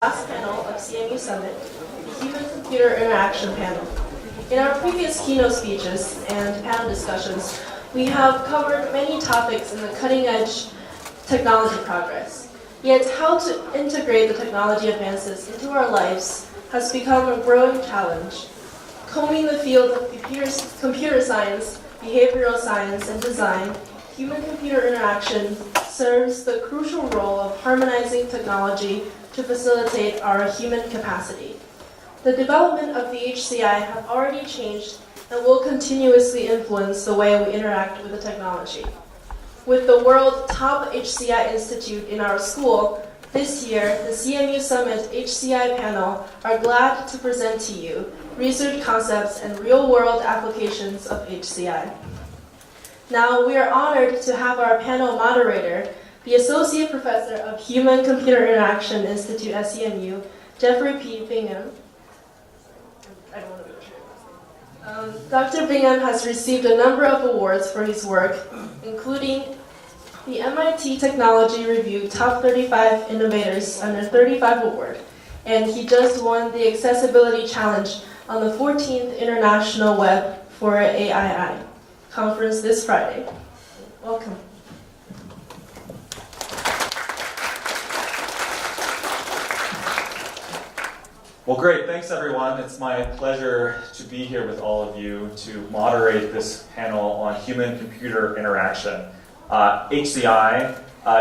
Last panel of CMU Summit, the Human-Computer Interaction Panel. In our previous keynote speeches and panel discussions, we have covered many topics in the cutting-edge technology progress. Yet how to integrate the technology advances into our lives has become a growing challenge. Combing the field of computer science, behavioral science, and design, human-computer interaction serves the crucial role of harmonizing technology to facilitate our human capacity. The development of the HCI have already changed and will continuously influence the way we interact with the technology. With the world top HCI institute in our school, this year, the CMU Summit HCI panel are glad to present to you research concepts and real-world applications of HCI. Now, we are honored to have our panel moderator, the Associate Professor of Human-Computer Interaction Institute at CMU, Jeffrey P. Bigham. I don't want to butcher it. Dr. Bigham has received a number of awards for his work, including the MIT Technology Review Top 35 Innovators Under 35 Award, and he just won the Accessibility Challenge on the 14th International Web for AII conference this Friday. Welcome. Well, great. Thanks, everyone. It's my pleasure to be here with all of you to moderate this panel on human-computer interaction. HCI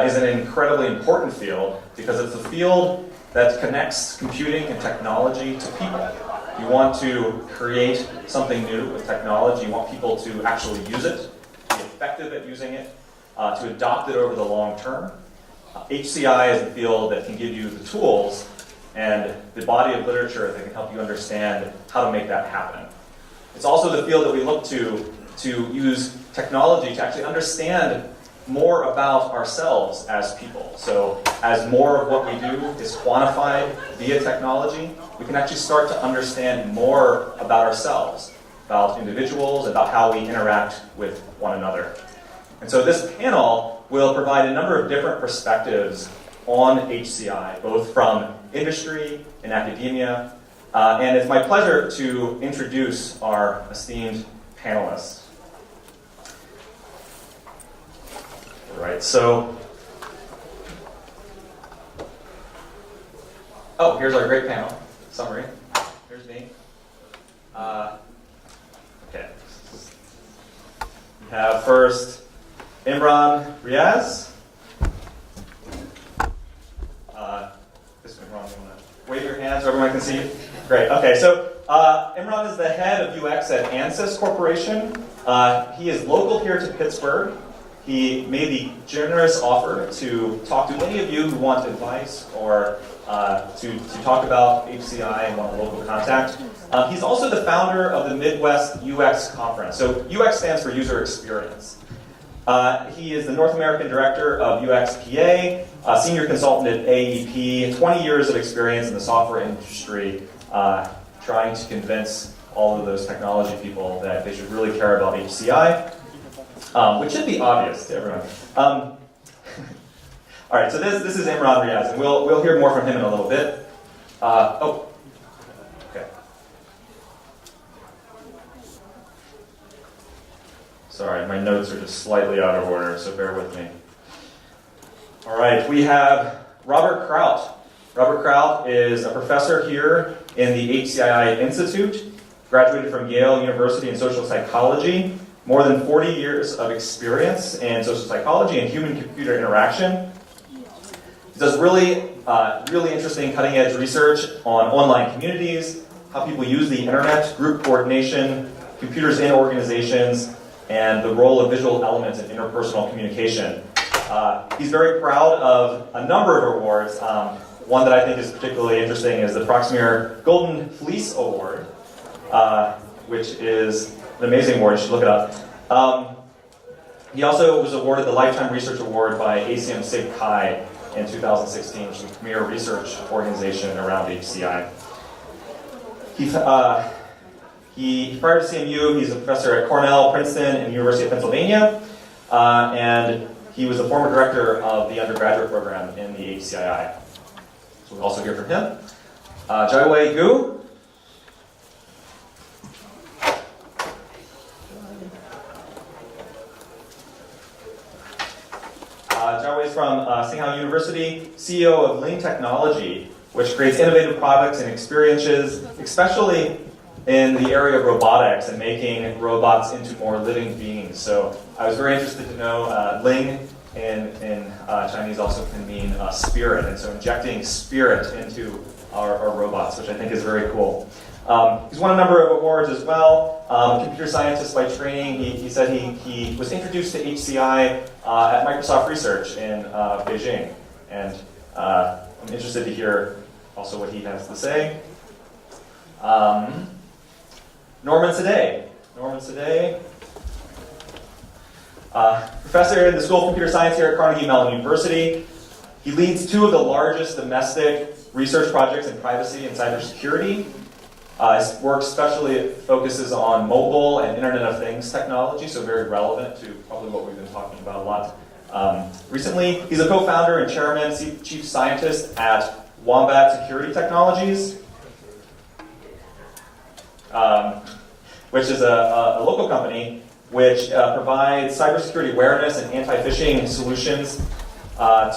is an incredibly important field because it's a field that connects computing and technology to people. You want to create something new with technology. You want people to actually use it, be effective at using it, to adopt it over the long term. HCI is a field that can give you the tools and the body of literature that can help you understand how to make that happen. It's also the field that we look to use technology to actually understand more about ourselves as people. So as more of what we do is quantified via technology, we can actually start to understand more about ourselves, about individuals, about how we interact with one another. And so this panel will provide a number of different perspectives on HCI, both from industry and academia. And it's my pleasure to introduce our esteemed panelists. All right, so, here's our great panel summary. Here's me. Okay. We have first Imran Riaz. This went wrong. Wave your hands so everyone can see you. Great. Okay, so Imran is the head of UX at Ansys Corporation. He is local here to Pittsburgh. He made the generous offer to talk to any of you who want advice or to talk about HCI and want a local contact. He's also the founder of the Midwest UX Conference. So UX stands for user experience. He is the North American Director of UXPA, Senior Consultant at AEP, 20 years of experience in the software industry, trying to convince all of those technology people that they should really care about HCI. Which should be obvious to everyone. All right, so this is Imran Riaz, and we'll hear more from him in a little bit. Okay. Sorry, my notes are just slightly out of order, so bear with me. All right, we have Robert Kraut. Robert Kraut is a professor here in the HCI Institute, graduated from Yale University in social psychology. More than 40 years of experience in social psychology and human-computer interaction. He does really interesting cutting-edge research on online communities, how people use the internet, group coordination, computers in organizations, and the role of visual elements in interpersonal communication. He's very proud of a number of awards. One that I think is particularly interesting is the Proxmire Golden Fleece Award, which is an amazing award. You should look it up. He also was awarded the Lifetime Research Award by ACM Sig Chi in 2016, which is the premier research organization around HCI. Prior to CMU, he's a professor at Cornell, Princeton, and the University of Pennsylvania, and he was the former director of the undergraduate program in the HCII. So we'll also hear from him. Jaiwei Gu. Jaiwei is from Tsinghua University, CEO of Ling Technology, which creates innovative products and experiences, especially in the area of robotics and making robots into more living beings. So I was very interested to know Ling in Chinese also can mean spirit, and so injecting spirit into our robots, which I think is very cool. He's won a number of awards as well. Computer scientist by training. He said he was introduced to HCI at Microsoft Research in Beijing, and I'm interested to hear also what he has to say. Norman Sadeh. Professor in the School of Computer Science here at Carnegie Mellon University. He leads two of the largest domestic research projects in privacy and cybersecurity. His work especially focuses on mobile and Internet of Things technology, so very relevant to probably what we've been talking about a lot recently. He's a co-founder and chairman, chief scientist at Wombat Security Technologies, which is a local company which provides cybersecurity awareness and anti-phishing solutions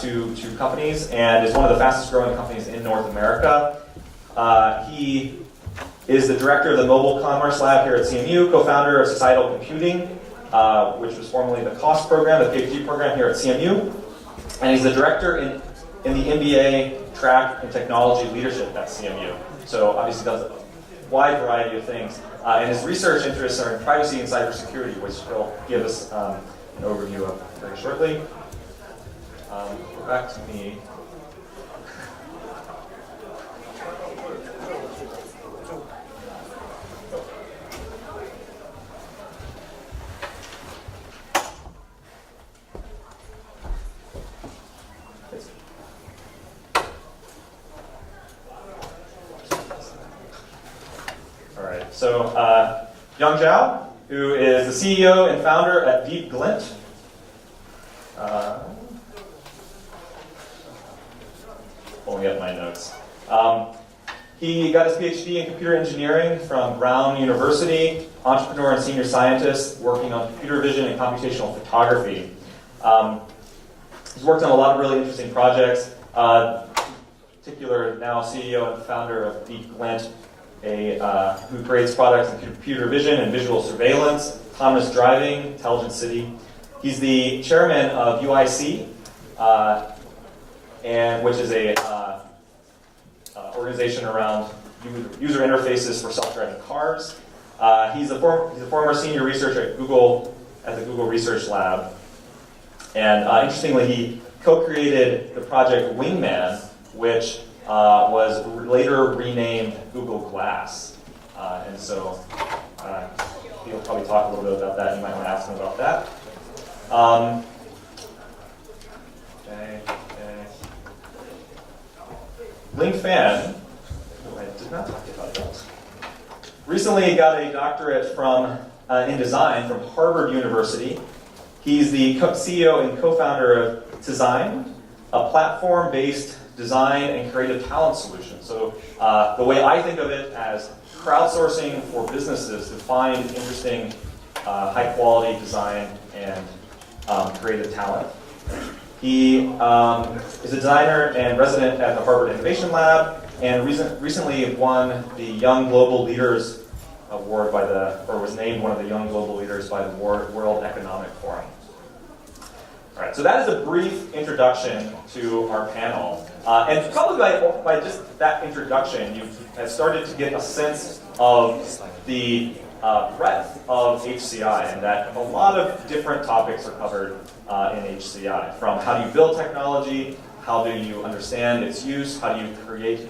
to companies, and is one of the fastest growing companies in North America. He is the director of the Mobile Commerce Lab here at CMU, co-founder of Societal Computing, which was formerly the COST program, the PhD program here at CMU, and he's the director in the MBA track in technology leadership at CMU. So obviously does a wide variety of things. And his research interests are in privacy and cybersecurity, which he'll give us an overview of very shortly. Go back to me. So, Yang Zhao, who is the CEO and founder at Deep Glint. Pulling up my notes. He got his PhD in computer engineering from Brown University, entrepreneur and senior scientist working on computer vision and computational photography. He's worked on a lot of really interesting projects, in particular now CEO and founder of Deep Glint, who creates products in computer vision and visual surveillance, autonomous driving, intelligent city. He's the chairman of UIC, which is a organization around user interfaces for self-driving cars. He's a former senior researcher at Google, at the Google Research Lab. And interestingly, he co-created the project Wingman, which was later renamed Google Glass. And so he'll probably talk a little bit about that. You might want to ask him about that. Ling Fan, who I did not talk about that, recently got a doctorate in design from Harvard University. He's the CEO and co-founder of Design, a platform-based design and creative talent solution. So the way I think of it as crowdsourcing for businesses to find interesting, high-quality design and creative talent. He is a designer and resident at the Harvard Innovation Lab, and recently won the Young Global Leaders Award was named one of the Young Global Leaders by the World Economic Forum. All right, so that is a brief introduction to our panel. And probably by just that introduction, you have started to get a sense of the breadth of HCI, and that a lot of different topics are covered in HCI, from how do you build technology, how do you understand its use, how do you create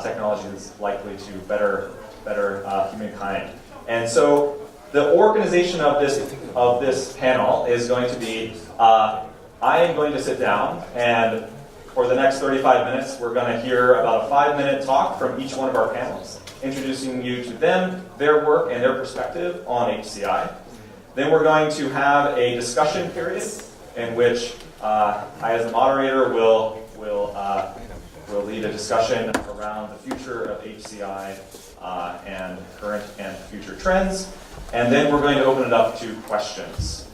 technology that's likely to better humankind. And so the organization of this panel is going to be, I am going to sit down, and for the next 35 minutes, we're going to hear about a 5-minute talk from each one of our panelists, introducing you to them, their work, and their perspective on HCI. Then we're going to have a discussion period in which I, as the moderator, will will lead a discussion around the future of HCI and current and future trends. And then we're going to open it up to questions.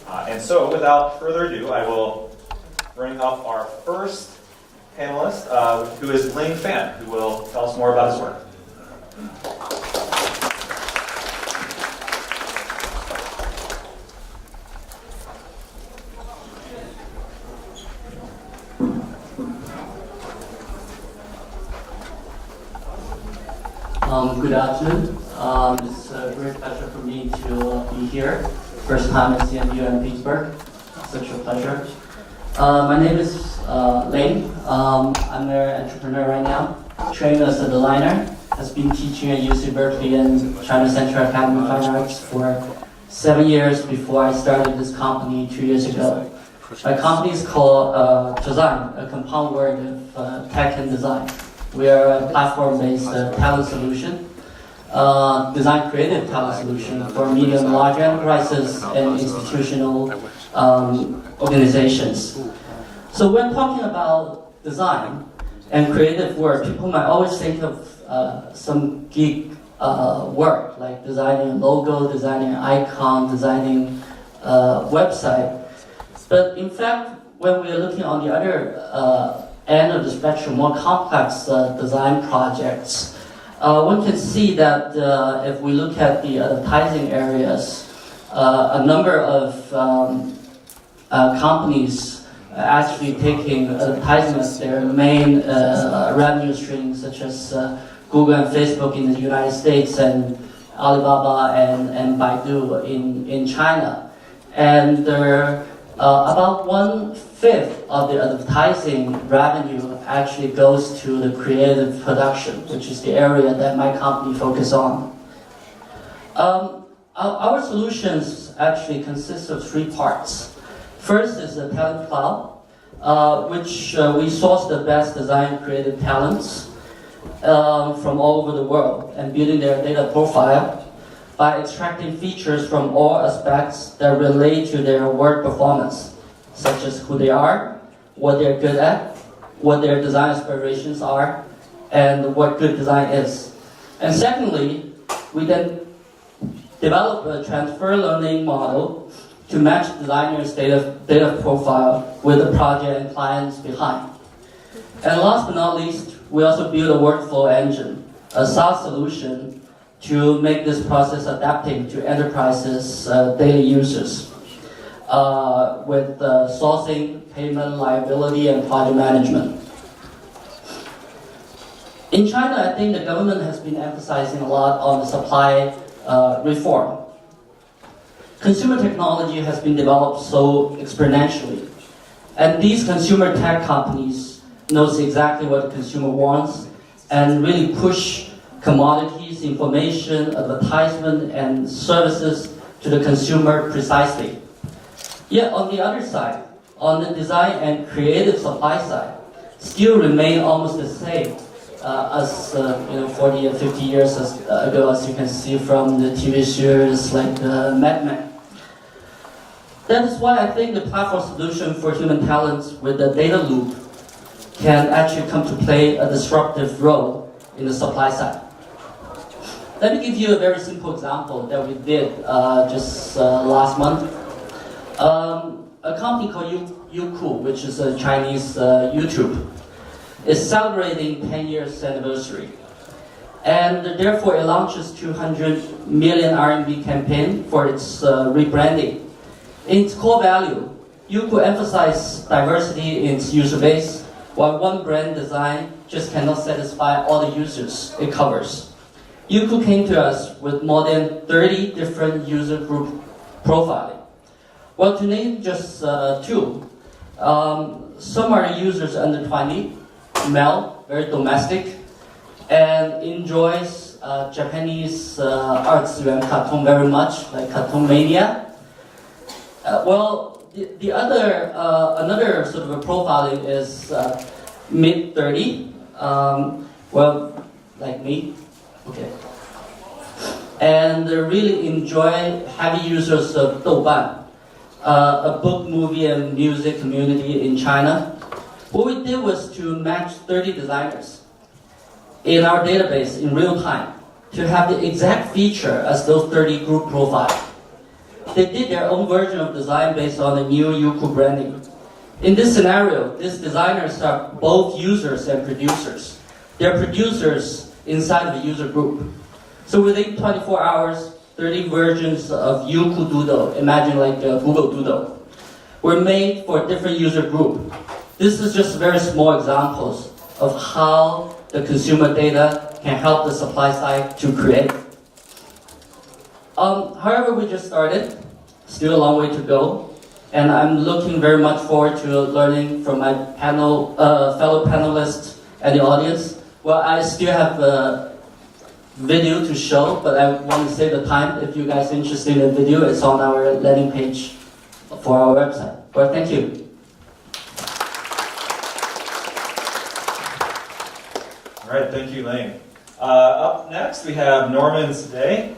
And so without further ado, I will bring up our first panelist, who is Ling Fan, who will tell us more about his work. Good afternoon. It's a great pleasure for me to be here. First time at CMU in Pittsburgh. Such a pleasure. My name is Ling. I'm an entrepreneur right now. Trained as a designer. Has been teaching at UC Berkeley and China Central Academy of Fine Arts for 7 years before I started this company 2 years ago. My company is called Design, a compound word of tech and design. We are a platform-based talent solution, design creative talent solution for medium and large enterprises and institutional organizations. So when talking about design and creative work, people might always think of some geek work, like designing a logo, designing an icon, designing a website. But in fact, when we are looking on the other end of the spectrum, more complex design projects, one can see that if we look at the advertising areas, a number of companies actually taking advertising as their main revenue stream, such as Google and Facebook in the United States and Alibaba and Baidu in China. And they're about 1/5 of the advertising revenue actually goes to the creative production, which is the area that my company focuses on. Our solutions actually consist of 3 parts. First is the Talent Cloud, which we source the best design creative talents from all over the world and building their data profile by extracting features from all aspects that relate to their work performance, such as who they are, what they're good at, what their design aspirations are, and what good design is. And secondly, we then develop a transfer learning model to match designers' data profile with the project and clients behind. And last but not least, we also build a workflow engine, a SaaS solution to make this process adapting to enterprises' daily users with sourcing, payment, liability, and project management. In China, I think the government has been emphasizing a lot on the supply reform. Consumer technology has been developed so exponentially, and these consumer tech companies knows exactly what the consumer wants and really push commodities, information, advertisement, and services to the consumer precisely. Yet on the other side, on the design and creative supply side, still remain almost the same as 40 or 50 years ago, as you can see from the TV series like Mad Men. That is why I think the platform solution for human talents with the data loop can actually come to play a disruptive role in the supply side. Let me give you a very simple example that we did just last month. A company called Youku, which is a Chinese YouTube, is celebrating 10 years anniversary. And therefore it launches 200 million RMB campaign for its rebranding. In its core value, Youku emphasizes diversity in its user base, while one brand design just cannot satisfy all the users it covers. Youku came to us with more than 30 different user group profiling. Well, to name just 2, some are users under 20, male, very domestic, and enjoys Japanese arts cartoon very much, like Cartoon Mania. The other, another sort of a profiling is mid-30, like me, okay. And they really enjoy heavy users of Douban, a book, movie, and music community in China. What we did was to match 30 designers in our database in real time to have the exact feature as those 30 group profiles. They did their own version of design based on the new Youku branding. In this scenario, these designers are both users and producers. They're producers inside of the user group. So within 24 hours, 30 versions of Youku Doodle, imagine like a Google Doodle, were made for a different user group. This is just very small examples of how the consumer data can help the supply side to create. However, we just started, still a long way to go. And I'm looking very much forward to learning from my fellow panelists and the audience. Well, I still have a video to show, but I want to save the time. If you guys are interested in the video, it's on our landing page for our website. Well, thank you. All right, thank you, Lane. Up next, we have Norman Day.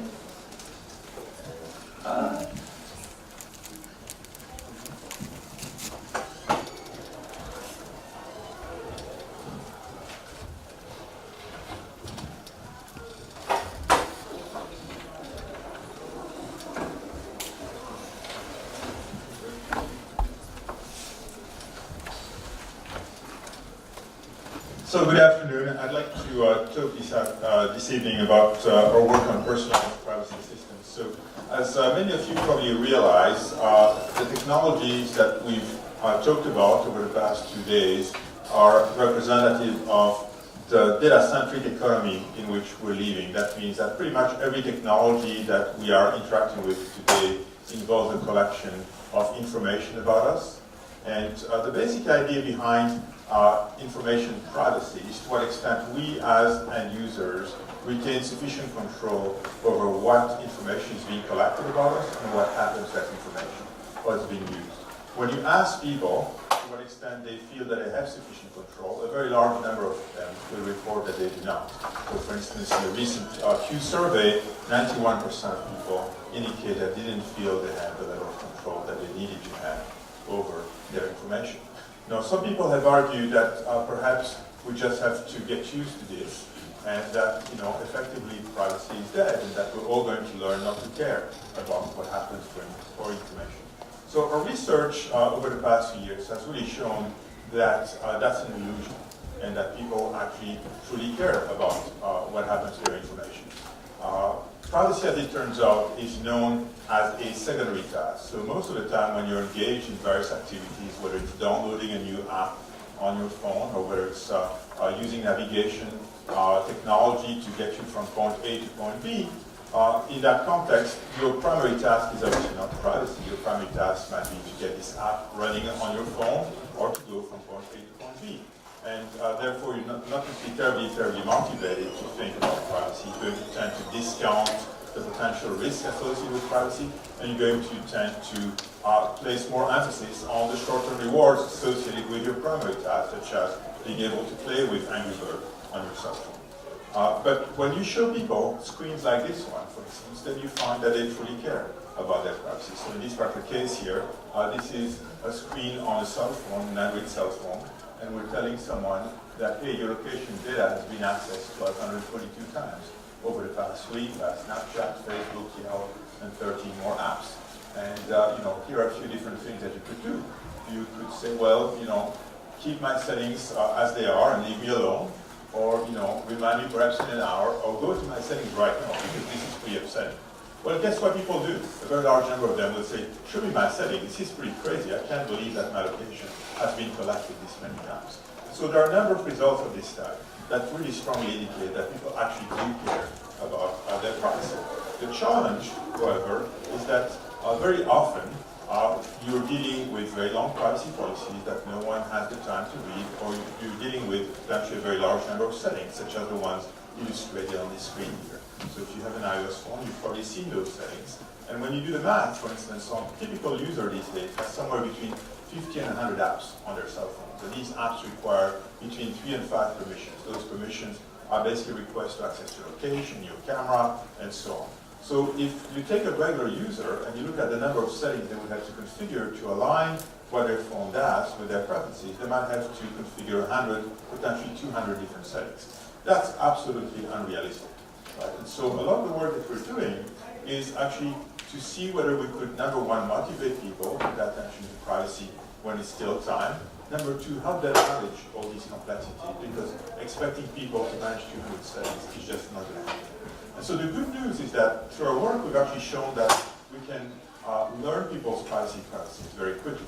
So good afternoon. I'd like to talk this evening about our work on personalized privacy systems. So as many of you probably realize, the technologies that we've talked about over the past 2 days are representative of the data-centric economy in which we're living. That means that pretty much every technology that we are interacting with today involves a collection of information about us. And the basic idea behind information privacy is to what extent we as end users retain sufficient control over what information is being collected about us and what happens to that information, what is being used. When you ask people to what extent they feel that they have sufficient control, a very large number of them will report that they do not. So for instance, in a recent Pew survey, 91% of people indicate that they didn't feel they had the level of control that they needed to have over their information. Now, some people have argued that perhaps we just have to get used to this, and that, effectively privacy is dead, and that we're all going to learn not to care about what happens to our information. So our research over the past few years has really shown that that's an illusion, and that people actually truly care about what happens to their information. Privacy, as it turns out, is known as a secondary task. So most of the time when you're engaged in various activities, whether it's downloading a new app on your phone, or whether it's using navigation technology to get you from point A to point B, in that context, your primary task is obviously not privacy. Your primary task might be to get this app running on your phone, or to go from point A to point B. And therefore, you're not going to be terribly motivated to think about privacy. You're going to tend to discount the potential risk associated with privacy, and you're going to tend to place more emphasis on the short-term rewards associated with your primary task, such as being able to play with Angry Bird on your cell phone. But when you show people screens like this one, for instance, then you find that they truly care about their privacy. So in this particular case here, this is a screen on a cell phone, an Android cell phone, and we're telling someone that, hey, your location data has been accessed 1,222 times over the past week, Snapchat, Facebook, Yelp, and 13 more apps. And here are a few different things that you could do. You could say, well, keep my settings as they are and leave me alone, or remind me perhaps in an hour, or go to my settings right now because this is pretty upsetting. Well, guess what people do? A very large number of them will say, show me my settings. This is pretty crazy. I can't believe that my location has been collected this many times. So there are a number of results of this type that really strongly indicate that people actually do care about their privacy. The challenge, however, is that very often you're dealing with very long privacy policies that no one has the time to read, or you're dealing with potentially a very large number of settings, such as the ones illustrated on this screen here. So if you have an iOS phone, you've probably seen those settings. And when you do the math, for instance, a typical user these days has somewhere between 50 and 100 apps on their cell phone. So these apps require between 3 and 5 permissions. Those permissions are basically requests to access your location, your camera, and so on. So if you take a regular user and you look at the number of settings they would have to configure to align what their phone does with their preferences, they might have to configure 100, potentially 200 different settings. That's absolutely unrealistic. Right? And so a lot of the work that we're doing is actually to see whether we could, number one, motivate people to pay attention to privacy when it's still time. Number two, help them manage all these complexities, because expecting people to manage 200 settings is just not going to happen. And so the good news is that through our work, we've actually shown that we can learn people's privacy preferences very quickly.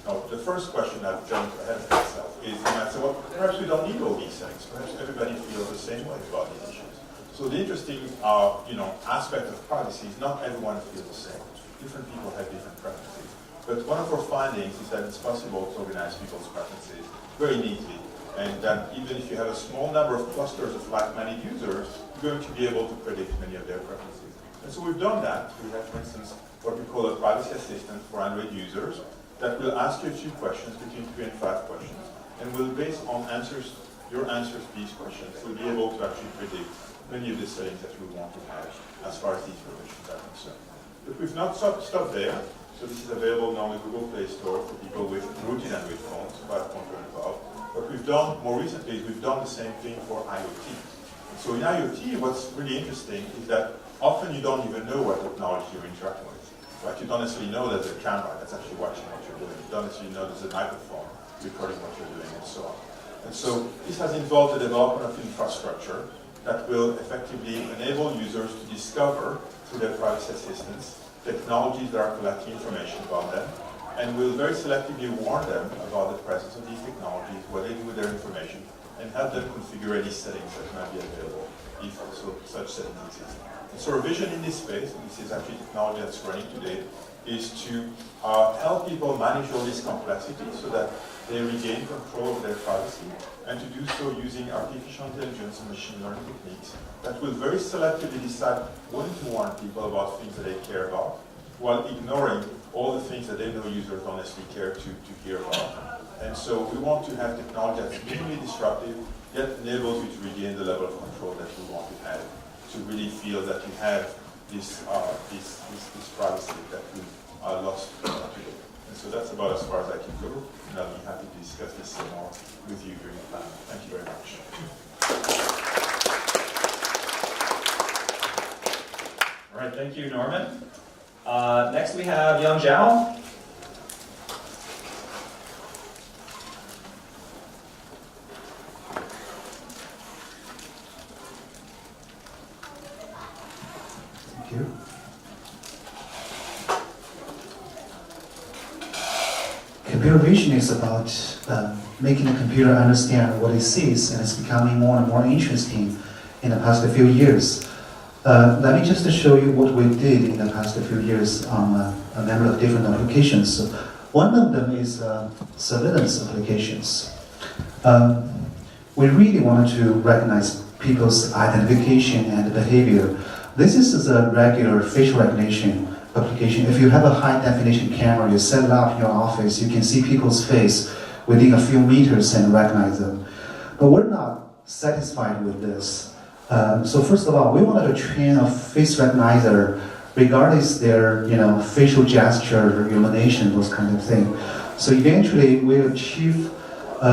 Now, the first question that jumps ahead of itself is, you might say, well, perhaps we don't need all these things. Perhaps everybody feels the same way about these issues. So the interesting aspect of privacy is not everyone feels the same. Different people have different preferences. But one of our findings is that it's possible to organize people's preferences very neatly, and that even if you have a small number of clusters of like-minded users, you're going to be able to predict many of their preferences. And so we've done that. We have, for instance, what we call a privacy assistant for Android users that will ask you a few questions, between 3 and 5 questions, and will, based on your answers to these questions, will be able to actually predict many of the settings that we want to have as far as these permissions are concerned. But we've not stopped there. So this is available now on the Google Play Store for people with rooted Android phones, 5.2 and above. What we've done more recently is we've done the same thing for IoT. And so in IoT, what's really interesting is that often you don't even know what technology you're interacting with. Right? You don't necessarily know there's a camera that's actually watching what you're doing. You don't necessarily know there's a microphone recording what you're doing, and so on. And so this has involved the development of infrastructure that will effectively enable users to discover, through their privacy assistants, technologies that are collecting information about them, and will very selectively warn them about the presence of these technologies, what they do with their information, and help them configure any settings that might be available if such settings exist. And so our vision in this space, and this is actually technology that's running today, is to help people manage all this complexity so that they regain control of their privacy, and to do so using artificial intelligence and machine learning techniques that will very selectively decide when to warn people about things that they care about, while ignoring all the things that they know users don't necessarily care to hear about. And so we want to have technology that's minimally disruptive, yet enables you to regain the level of control that you want to have, to really feel that you have this privacy that you lost today. And so that's about as far as I can go, and I'll be happy to discuss this some more with you during the panel. Thank you very much. All right, thank you, Norman. Next we have Young Zhao. Thank you. Computer vision is about making the computer understand what it sees, and it's becoming more and more interesting in the past few years. Let me just show you what we did in the past few years on a number of different applications. One of them is surveillance applications. We really wanted to recognize people's identification and behavior. This is a regular facial recognition application. If you have a high-definition camera, you set it up in your office, you can see people's face within a few meters and recognize them. But we're not satisfied with this. So first of all, we wanted to train a face recognizer regardless their facial gesture, illumination, those kind of things. So eventually we achieve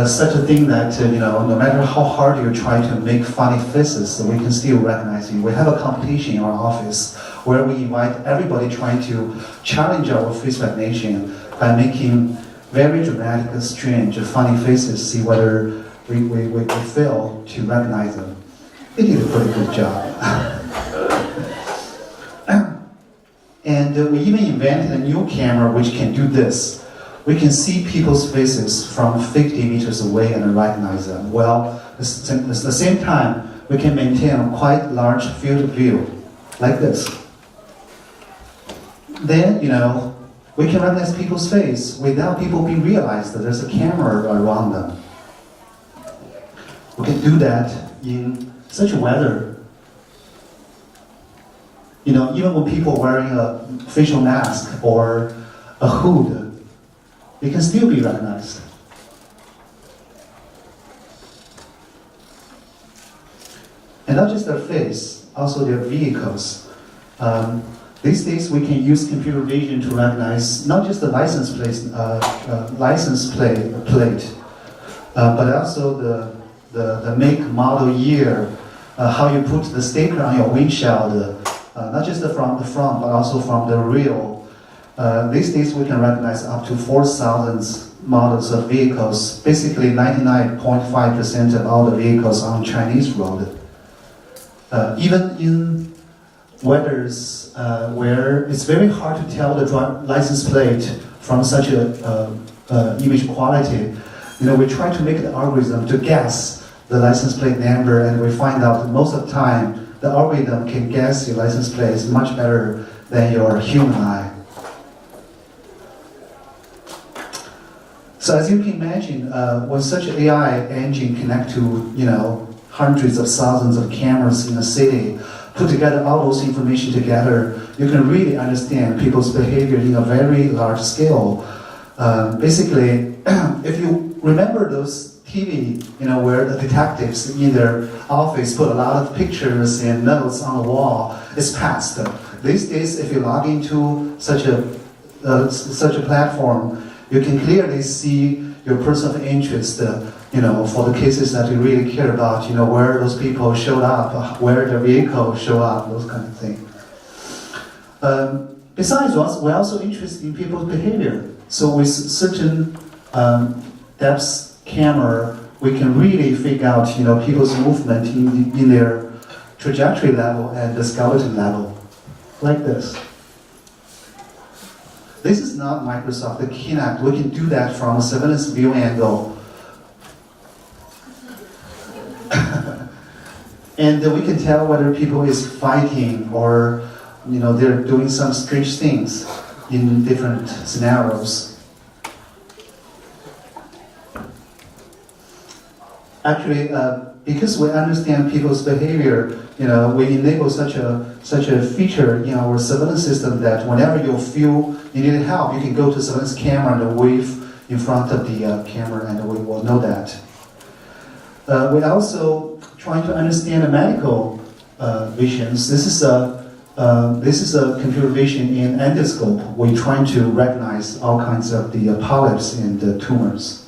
such a thing that no matter how hard you try to make funny faces, we can still recognize you. We have a competition in our office where we invite everybody trying to challenge our face recognition by making very dramatic, strange, funny faces, see whether we fail to recognize them. They did a pretty good job. And we even invented a new camera which can do this. We can see people's faces from 50 meters away and recognize them. Well, at the same time, we can maintain a quite large field of view, like this. Then, we can recognize people's face without people being realized that there's a camera around them. We can do that in such weather. Even when people are wearing a facial mask or a hood, they can still be recognized. And not just their face, also their vehicles. These days, we can use computer vision to recognize not just the license plate, but also the make, model, year, how you put the sticker on your windshield, not just from the front, but also from the rear. These days, we can recognize up to 4,000 models of vehicles, basically 99.5% of all the vehicles on Chinese road. Even in weathers where it's very hard to tell the license plate from such a image quality, we try to make the algorithm to guess the license plate number, and we find out that most of the time the algorithm can guess your license plate much better than your human eye. So as you can imagine, when such an AI engine connect to hundreds of thousands of cameras in a city, put together all those information together, you can really understand people's behavior in a very large scale. Basically, if you remember those TV, where the detectives in their office put a lot of pictures and notes on the wall, it's past. These days, if you log into such a platform, you can clearly see your person of interest, for the cases that you really care about, where those people showed up, where the vehicle showed up, those kind of things. Besides, we're also interested in people's behavior. So with certain depth camera, we can really figure out, people's movement in their trajectory level and the skeleton level, like this. This is not Microsoft, the Kinect. We can do that from a surveillance view angle. And we can tell whether people is fighting or they're doing some strange things in different scenarios. Actually, because we understand people's behavior, we enable such a feature in our surveillance system that whenever you feel you need help, you can go to surveillance camera and wave in front of the camera, and we will know that. We're also trying to understand the medical visions. This is a computer vision in endoscope. We're trying to recognize all kinds of the polyps and the tumors.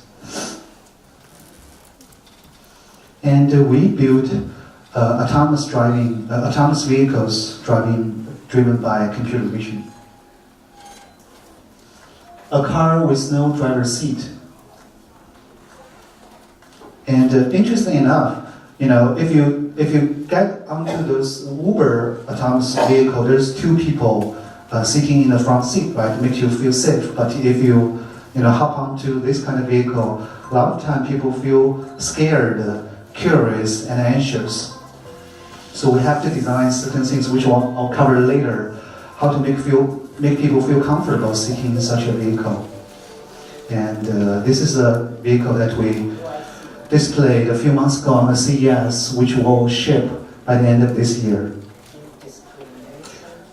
And we built autonomous vehicles driven by computer vision. A car with no driver's seat. And interestingly enough, if you get onto those Uber autonomous vehicle, there's two people sitting in the front seat, right? It makes you feel safe. But if you hop onto this kind of vehicle, a lot of time people feel scared, curious, and anxious. So we have to design certain things which I'll cover later, how to make people feel comfortable sitting in such a vehicle. And this is a vehicle that we displayed a few months ago on the CES, which will ship by the end of this year.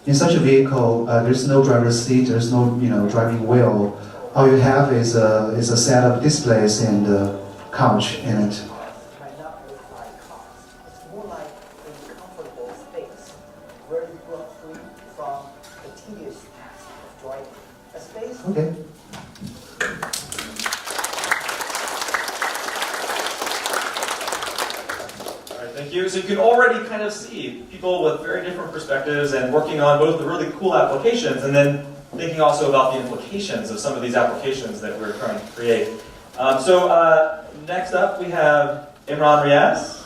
In such a vehicle, there's no driver's seat, there's no driving wheel. All you have is a set of displays and a couch in it. Okay. All right, thank you. So you can already kind of see people with very different perspectives and working on both the really cool applications and then thinking also about the implications of some of these applications that we're trying to create. Next up we have Imran Riaz.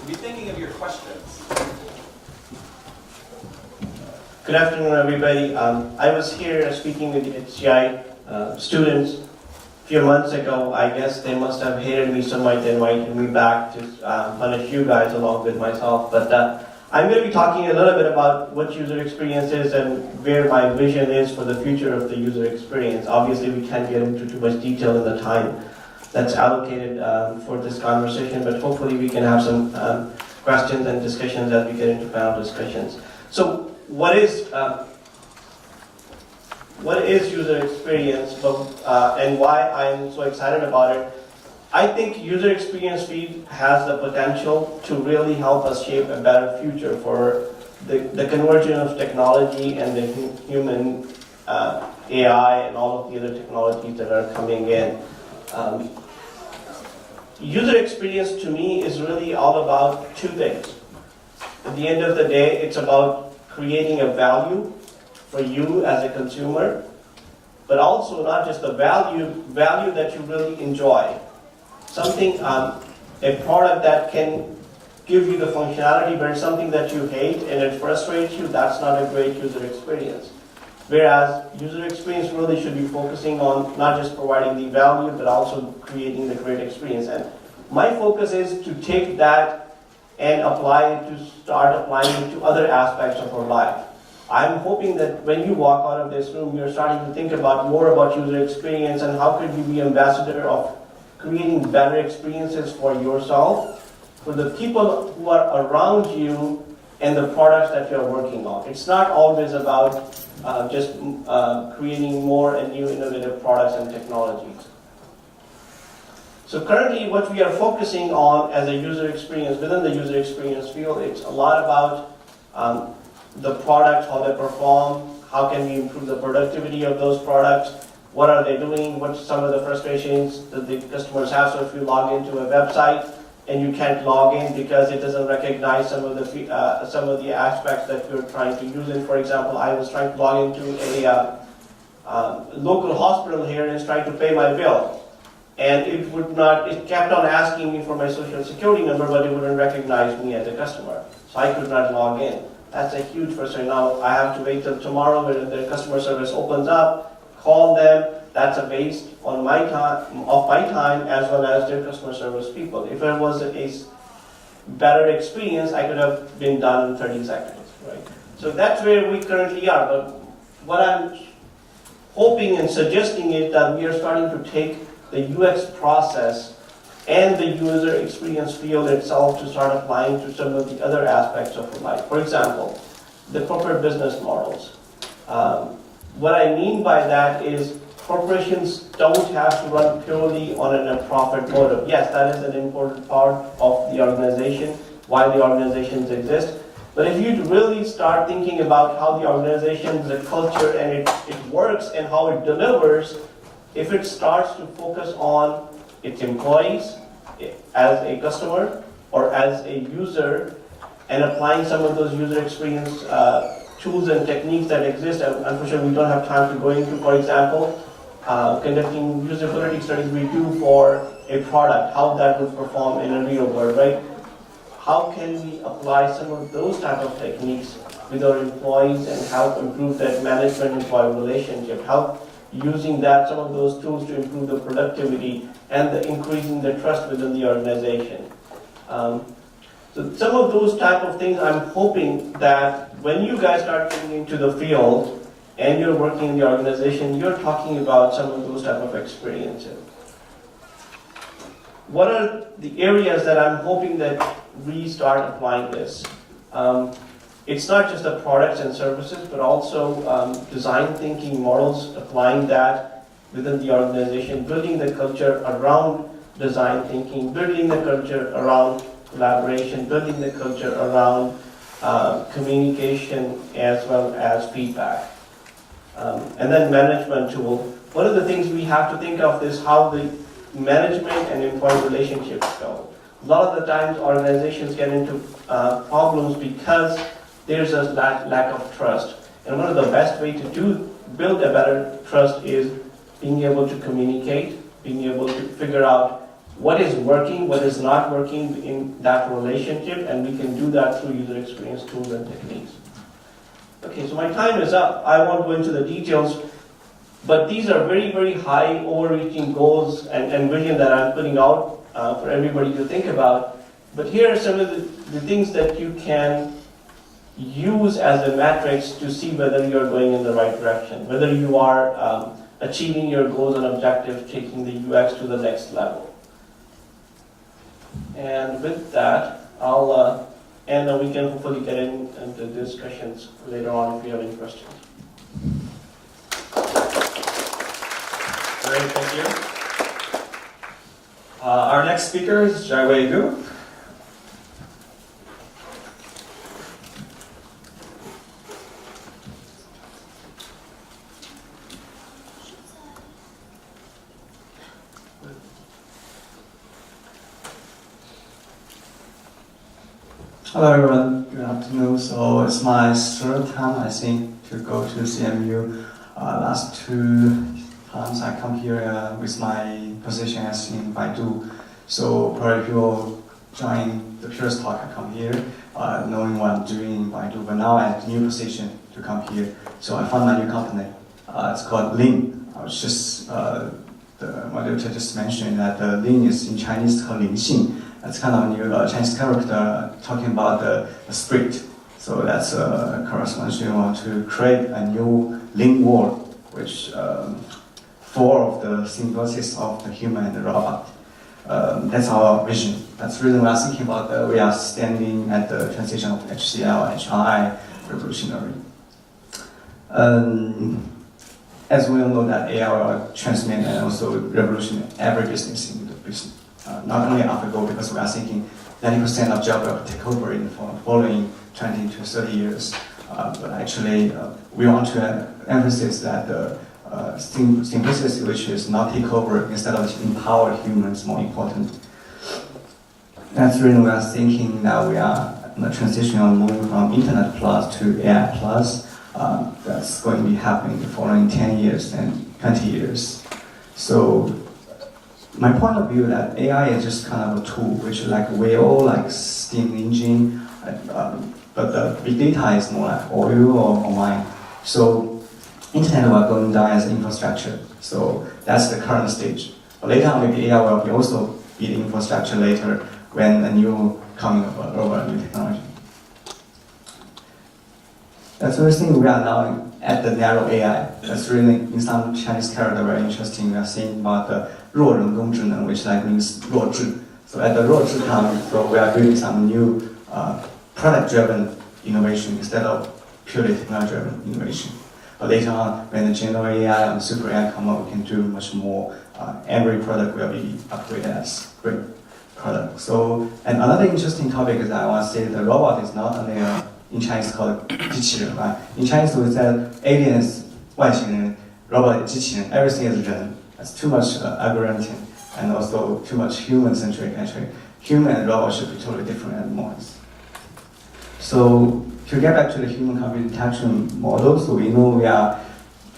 Be thinking of your questions. Good afternoon, everybody. I was here speaking with the HCI students a few months ago. I guess they must have hated me so much they invited me back to punish you guys along with myself. But I'm going to be talking a little bit about what user experience is and where my vision is for the future of the user experience. Obviously, we can't get into too much detail in the time that's allocated for this conversation, but hopefully we can have some questions and discussions as we get into panel discussions. So, what is user experience and why I'm so excited about it? I think user experience field has the potential to really help us shape a better future for the convergence of technology and the human AI and all of the other technologies that are coming in. User experience to me is really all about two things. At the end of the day, it's about creating a value for you as a consumer, but also not just the value that you really enjoy. Something, a product that can give you the functionality, but it's something that you hate and it frustrates you, that's not a great user experience. Whereas user experience really should be focusing on not just providing the value, but also creating the great experience. And my focus is to take that and start applying it to other aspects of our life. I'm hoping that when you walk out of this room, you're starting to think more about user experience and how could you be ambassador of creating better experiences for yourself, for the people who are around you, and the products that you're working on. It's not always about just creating more and new innovative products and technologies. So currently what we are focusing on as a user experience, within the user experience field, it's a lot about the products, how they perform, how can we improve the productivity of those products, what are they doing, what's some of the frustrations that the customers have. So if you log into a website and you can't log in because it doesn't recognize some of the aspects that you're trying to use it. For example, I was trying to log into a local hospital here and was trying to pay my bill. And it kept on asking me for my social security number, but it wouldn't recognize me as a customer. So I could not log in. That's a huge frustration. Now I have to wait till tomorrow when the customer service opens up, call them. That's a waste of my time as well as their customer service people. If it was a better experience, I could have been done in 30 seconds, right? So that's where we currently are. But what I'm hoping and suggesting is that we are starting to take the UX process and the user experience field itself to start applying to some of the other aspects of life. For example, the corporate business models. What I mean by that is corporations don't have to run purely on a profit motive. Yes, that is an important part of the organization, why the organizations exist. But if you really start thinking about how the organization, the culture, and it works and how it delivers, if it starts to focus on its employees as a customer or as a user and applying some of those user experience tools and techniques that exist, unfortunately we don't have time to go into, for example, conducting usability studies we do for a product, how that would perform in a real world, right? How can we apply some of those type of techniques with our employees and help improve that management-employee relationship? Help using some of those tools to improve the productivity and increasing the trust within the organization. So some of those type of things, I'm hoping that when you guys start getting into the field and you're working in the organization, you're talking about some of those type of experiences. What are the areas that I'm hoping that we start applying this? It's not just the products and services, but also design thinking models, applying that within the organization, building the culture around design thinking, building the culture around collaboration, building the culture around communication as well as feedback. And then management tool. One of the things we have to think of is how the management and employee relationships go. A lot of the times organizations get into problems because there's a lack of trust. And one of the best ways to build a better trust is being able to communicate, being able to figure out what is working, what is not working in that relationship, and we can do that through user experience tools and techniques. Okay, so my time is up. I won't go into the details, but these are very, very high overreaching goals and vision that I'm putting out for everybody to think about. But here are some of the things that you can use as a matrix to see whether you're going in the right direction, whether you are achieving your goals and objectives, taking the UX to the next level. And with that, and we can hopefully get into discussions later on if you have any questions. Great, thank you. Our next speaker is Jaiwei Gu. Hello everyone, good afternoon. So it's my third time, I think, to go to CMU. Last 2 times I come here with my position as in Baidu. So probably people join the first talk I come here, knowing what I'm doing in Baidu. But now I have a new position to come here. So I found my new company. It's called Lin. I was just, the moderator just mentioned that the Lin is in Chinese called Lingxing. That's kind of a new Chinese character talking about the spirit. So that's a correspondence we want to create a new link world, which full of the symbiosis of the human and the robot. That's our vision. That's the reason we are thinking about we are standing at the transition of HCL, HI, revolutionary. As we all know that AI will transmit and also revolution every business in the business. Not only AlphaGo, because we are thinking 90% of job will take over in the following 20 to 30 years. But actually, we want to emphasize that the simplicity, which is not take over, instead of empower humans, more important. That's really we are thinking that we are on the transition of moving from Internet Plus to AI Plus. That's going to be happening in the following 10 years and 20 years. So my point of view that AI is just kind of a tool, which is like whale, like steam engine, but the big data is more like oil or wine. So internet will go down as infrastructure. So that's the current stage. But later on, maybe AI will also be the infrastructure later when a new coming of a new technology. That's the thing we are now at the narrow AI. That's really in some Chinese character very interesting. We are seeing about the 弱人工智能, which like means 弱智. So at the 弱智time, so we are doing some new product-driven innovation instead of purely technology-driven innovation. But later on, when the general AI and super AI come up, we can do much more. Every product will be upgraded as great product. So, and another interesting topic is that I want to say the robot is not only in Chinese called 机器人, right? In Chinese we said aliens, 外星人, robot 机器人, everything is 人. That's too much algorithm and also too much human-centric actually. Human and robot should be totally different animals. So to get back to the human computer interaction model, so we know we are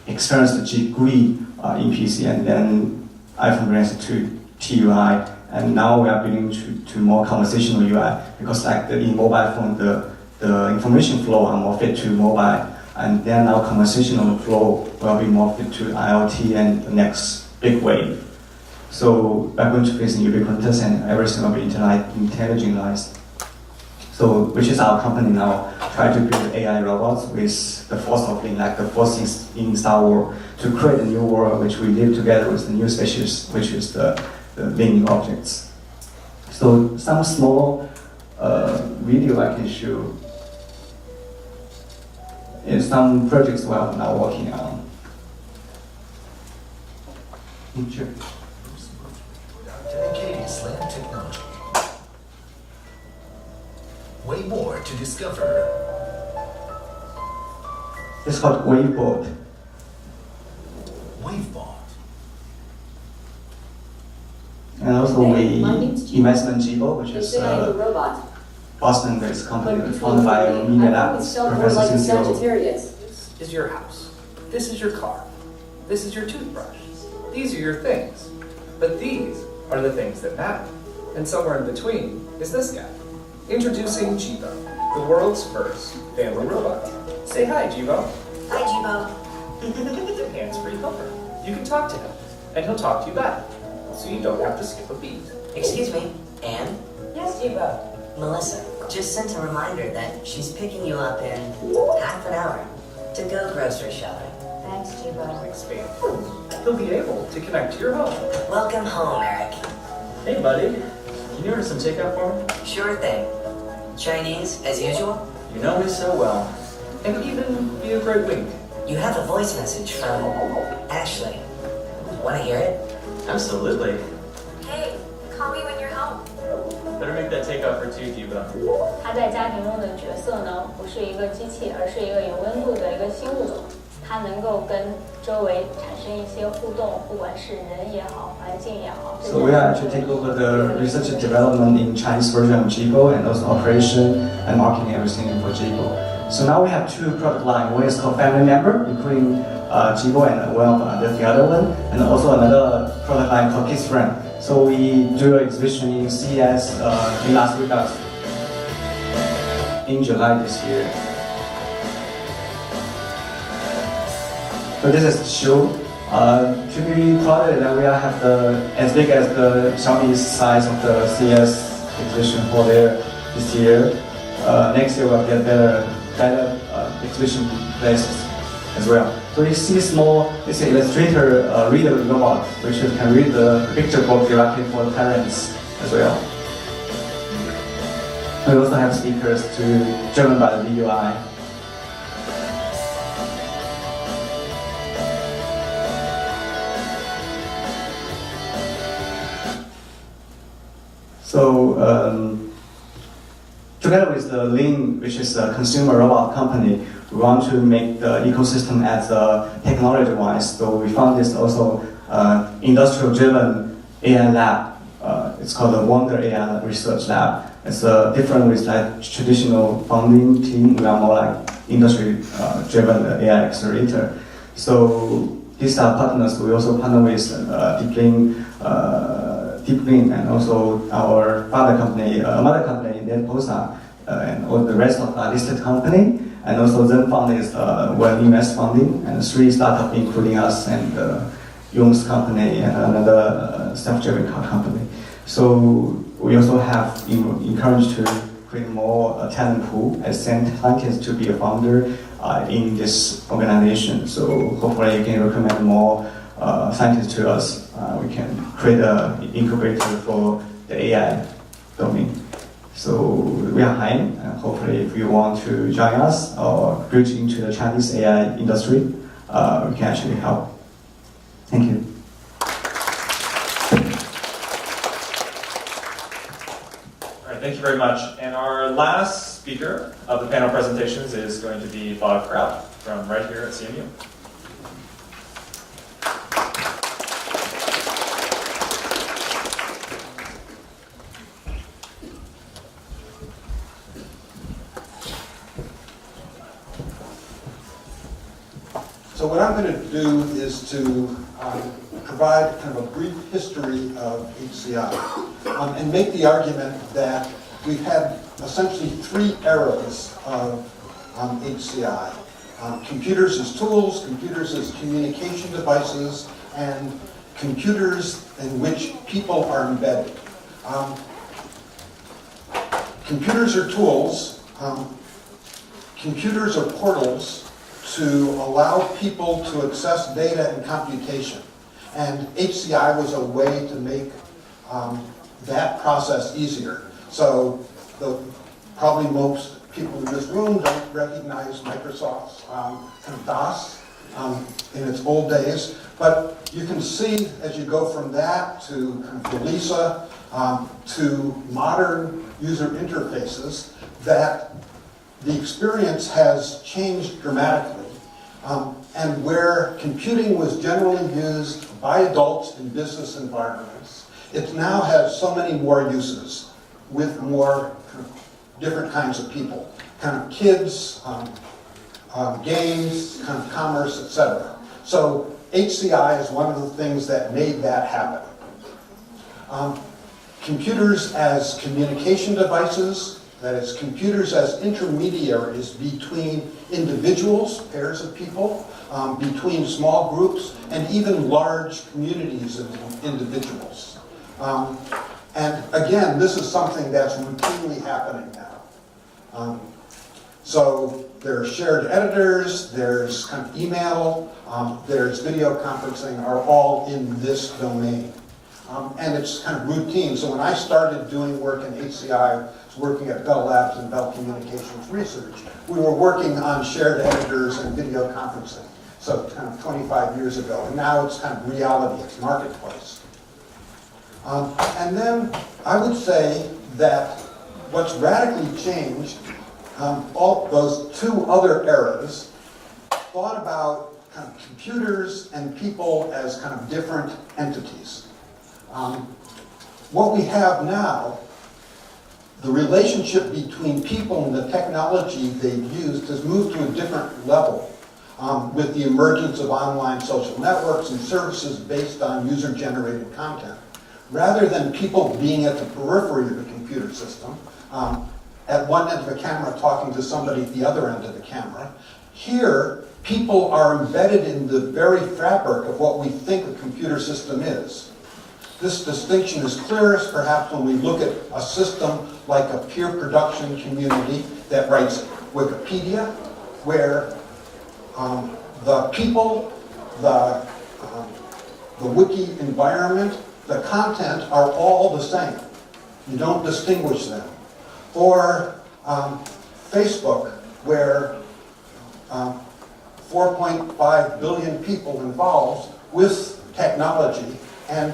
experienced the GUI in PC and then iPhone brings it to TUI, and now we are building to more conversational UI because like in mobile phone the information flow are more fit to mobile, and then our conversational flow will be more fit to IoT and the next big wave. So we're going to face ubiquitous and everything will be intelligentized. So which is our company now, try to build AI robots with the force of being like the force in Star Wars to create a new world which we live together with the new species, which is the living objects. So some small video I can show is some projects we are now working on. Sure. Dedicated slant technology. Way more to discover. It's called Waveboard. Wavebot. And also Hey, my name's Gio. investment Jibo, which is a robot. Boston-based company founded by Media Lab Professor Cynthia. Sagittarius. This is your house. This is your car. This is your toothbrush. These are your things. But these are the things that matter. And somewhere in between is this guy. Introducing Jibo, the world's first family robot. Say hi, Jibo. Hi, Jibo. Hands-free helper. You can talk to him, and he'll talk to you back. So you don't have to skip a beat. Excuse me, Anne? Yes, Jibo. Melissa just sent a reminder that she's picking you up in half an hour to go grocery shopping. Thanks, Jibo. Expand. He'll be able to connect to your home. Welcome home, Eric. Hey, buddy. Can you order some takeout for me? Sure thing. Chinese, as usual? You know me so well. And even be a great wink. You have a voice message from Ashley. Want to hear it? Absolutely. Hey, call 好。 Better make that take up for 2, Diva. 它在家庭中的角色呢，不是一个机器，而是一个有温度的一个新物种。它能够跟周围产生一些互动，不管是人也好，环境也好。 So we are actually take over the research and development in Chinese version of Jibo and also operation and marketing everything for Jibo. So now we have 2 product lines. One is called Family Member, including Jibo and one of the other one, and also another product line called Kids Friend. So we do an exhibition in CES in Las Vegas in July this year. So this is the show. To be proud that we have as big as the Xiaomi's size of the CES exhibition for there this year. Next year we'll get better exhibition places as well. So you see small, this is illustrator reader robot, which can read the picture book directly for the parents as well. We also have speakers driven by the VUI. So together with the Lean, which is a consumer robot company, we want to make the ecosystem as technology-wise. So we found this also industrial-driven AI lab. It's called the Wonder AI Research Lab. It's different with like traditional founding team. We are more like industry-driven AI accelerator. So these are partners. We also partner with DeepLean and also our mother company, NetPosa, and all the rest of our listed company. And also Zen Fund is well-invest funding, and 3 startups including us and Yung's company and another self-driving car company. So we also have encouraged to create more talent pool as scientists to be a founder in this organization. So hopefully you can recommend more scientists to us. We can create an incubator for the AI domain. So we are hiring, and hopefully if you want to join us or bridge into the Chinese AI industry, we can actually help. Thank you. All right, thank you very much. And our last speaker of the panel presentations is going to be Bob Kraut from right here at CMU. So what I'm going to do is to provide kind of a brief history of HCI and make the argument that we've had essentially 3 eras of HCI. Computers as tools, computers as communication devices, and computers in which people are embedded. Computers are tools. Computers are portals to allow people to access data and computation. And HCI was a way to make that process easier. So probably most people in this room don't recognize Microsoft's kind of DOS in its old days. But you can see as you go from that to kind of Lisa to modern user interfaces that the experience has changed dramatically. And where computing was generally used by adults in business environments, it now has so many more uses with more kind of different kinds of people. Kind of kids, games, kind of commerce, etc. So HCI is one of the things that made that happen. Computers as communication devices, that is, computers as intermediaries between individuals, pairs of people, between small groups, and even large communities of individuals. And again, this is something that's routinely happening now. So there are shared editors, there's kind of email, there's video conferencing are all in this domain. And it's kind of routine. So when I started doing work in HCI, I was working at Bell Labs and Bell Communications Research. We were working on shared editors and video conferencing. So kind of 25 years ago. And now it's kind of reality, it's marketplace. And then I would say that what's radically changed, all those two other eras, thought about kind of computers and people as kind of different entities. What we have now, the relationship between people and the technology they've used has moved to a different level with the emergence of online social networks and services based on user-generated content. Rather than people being at the periphery of the computer system, at one end of the camera talking to somebody at the other end of the camera, here people are embedded in the very fabric of what we think a computer system is. This distinction is clearest perhaps when we look at a system like a peer production community that writes Wikipedia, where the people, the wiki environment, the content are all the same. You don't distinguish them. Or Facebook, where 4.5 billion people involved with technology, and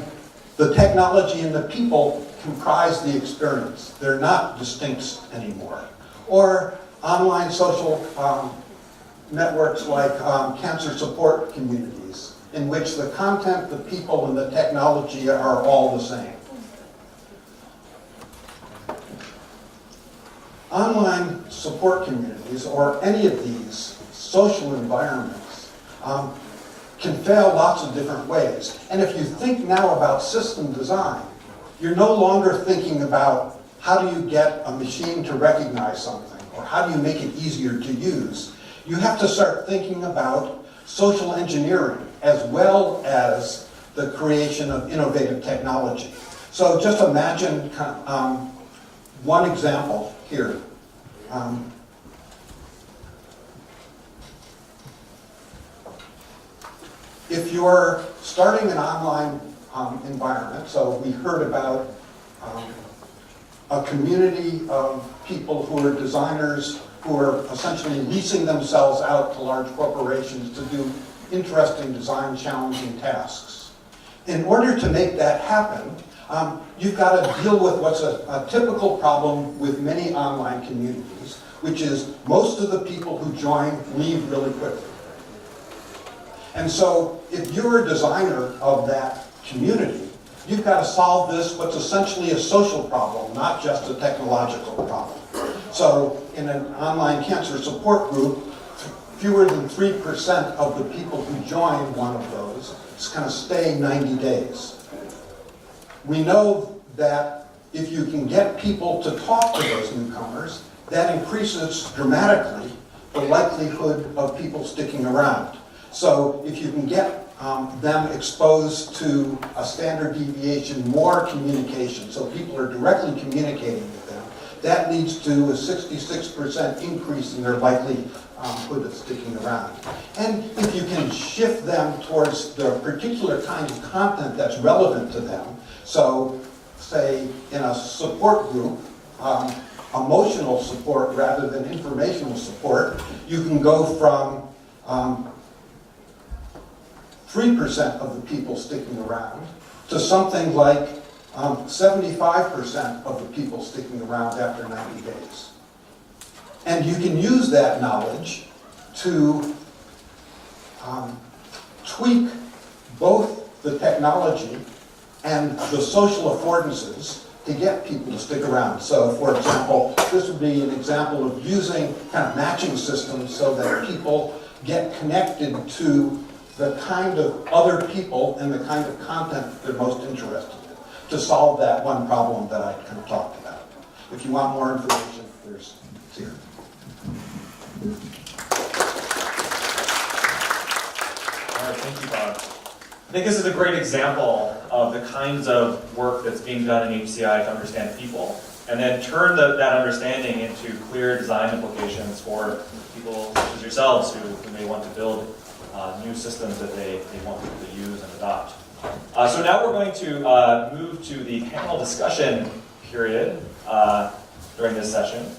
the technology and the people comprise the experience. They're not distinct anymore. Or online social networks like cancer support communities, in which the content, the people, and the technology are all the same. Online support communities, or any of these social environments, can fail lots of different ways. And if you think now about system design, you're no longer thinking about how do you get a machine to recognize something, or how do you make it easier to use. You have to start thinking about social engineering as well as the creation of innovative technology. So just imagine one example here. If you're starting an online environment, so we heard about a community of people who are designers who are essentially leasing themselves out to large corporations to do interesting design challenging tasks. In order to make that happen, you've got to deal with what's a typical problem with many online communities, which is most of the people who join leave really quickly. And so if you're a designer of that community, you've got to solve this, what's essentially a social problem, not just a technological problem. So in an online cancer support group, fewer than 3% of the people who join one of those kind of stay 90 days. We know that if you can get people to talk to those newcomers, that increases dramatically the likelihood of people sticking around. So if you can get them exposed to a standard deviation, more communication, so people are directly communicating with them, that leads to a 66% increase in their likelihood of sticking around. And if you can shift them towards the particular kind of content that's relevant to them, so say in a support group, emotional support rather than informational support, you can go from 3% of the people sticking around to something like 75% of the people sticking around after 90 days. And you can use that knowledge to tweak both the technology and the social affordances to get people to stick around. So, for example, this would be an example of using kind of matching systems so that people get connected to the kind of other people and the kind of content they're most interested in to solve that one problem that I kind of talked about. If you want more information, it's here. All right, thank you, Bob. I think this is a great example of the kinds of work that's being done in HCI to understand people, and then turn that understanding into clear design implications for people such as yourselves who may want to build new systems that they want people to use and adopt. So now we're going to move to the panel discussion period during this session.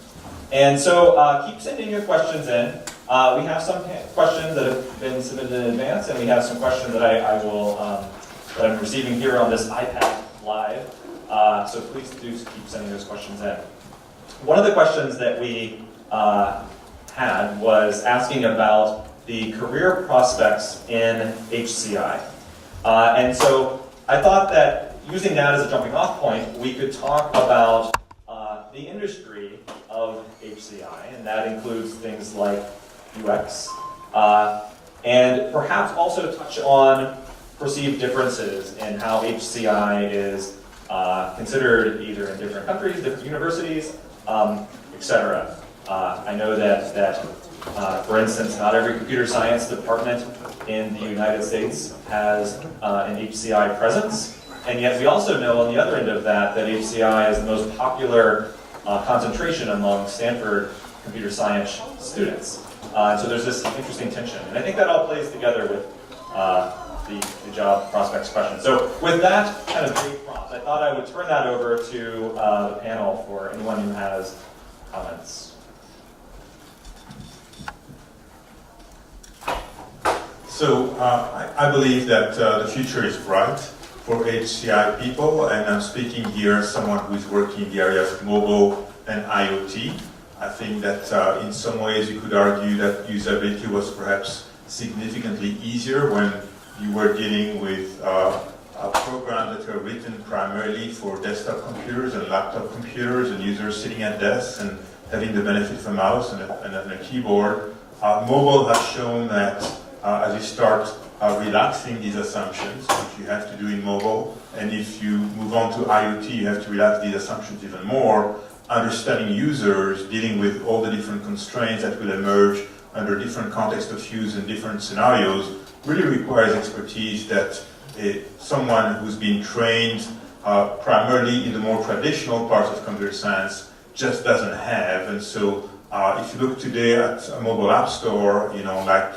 And so keep sending your questions in. We have some questions that have been submitted in advance, and we have some questions that that I'm receiving here on this iPad live, so please do keep sending those questions in. One of the questions that we had was asking about the career prospects in HCI. And so I thought that using that as a jumping off point, we could talk about the industry of HCI, and that includes things like UX, and perhaps also touch on perceived differences in how HCI is considered either in different countries, different universities, etc. I know that for instance, not every computer science department in the United States has an HCI presence, and yet we also know on the other end of that HCI is the most popular concentration among Stanford computer science students. So there's this interesting tension, and I think that all plays together with the job prospects question. So with that kind of big prompt, I thought I would turn that over to the panel for anyone who has comments. So I believe that the future is bright for HCI people, and I'm speaking here as someone who is working in the area of mobile and IoT. I think that in some ways you could argue that usability was perhaps significantly easier when you were dealing with programs that were written primarily for desktop computers and laptop computers and users sitting at desks and having the benefit of a mouse and a keyboard. Mobile has shown that as you start relaxing these assumptions, which you have to do in mobile, and if you move on to IoT, you have to relax these assumptions even more. Understanding users, dealing with all the different constraints that will emerge under different contexts of use and different scenarios really requires expertise that someone who's been trained primarily in the more traditional parts of computer science just doesn't have. And so if you look today at a mobile app store, like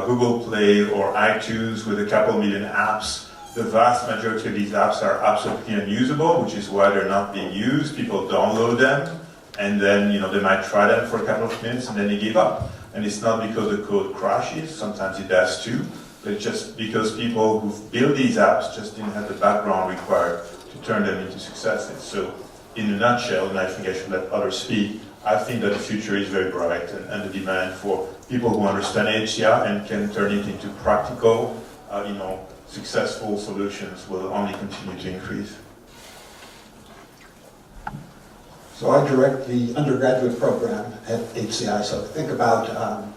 Google Play or iTunes with a couple million apps, the vast majority of these apps are absolutely unusable, which is why they're not being used. People download them, and then they might try them for a couple of minutes, and then they give up. And it's not because the code crashes, sometimes it does too, but just because people who build these apps just didn't have the background required to turn them into successes. So in a nutshell, and I think I should let others speak, I think that the future is very bright, and the demand for people who understand HCI and can turn it into practical, successful solutions will only continue to increase. So I direct the undergraduate program at HCI, so think about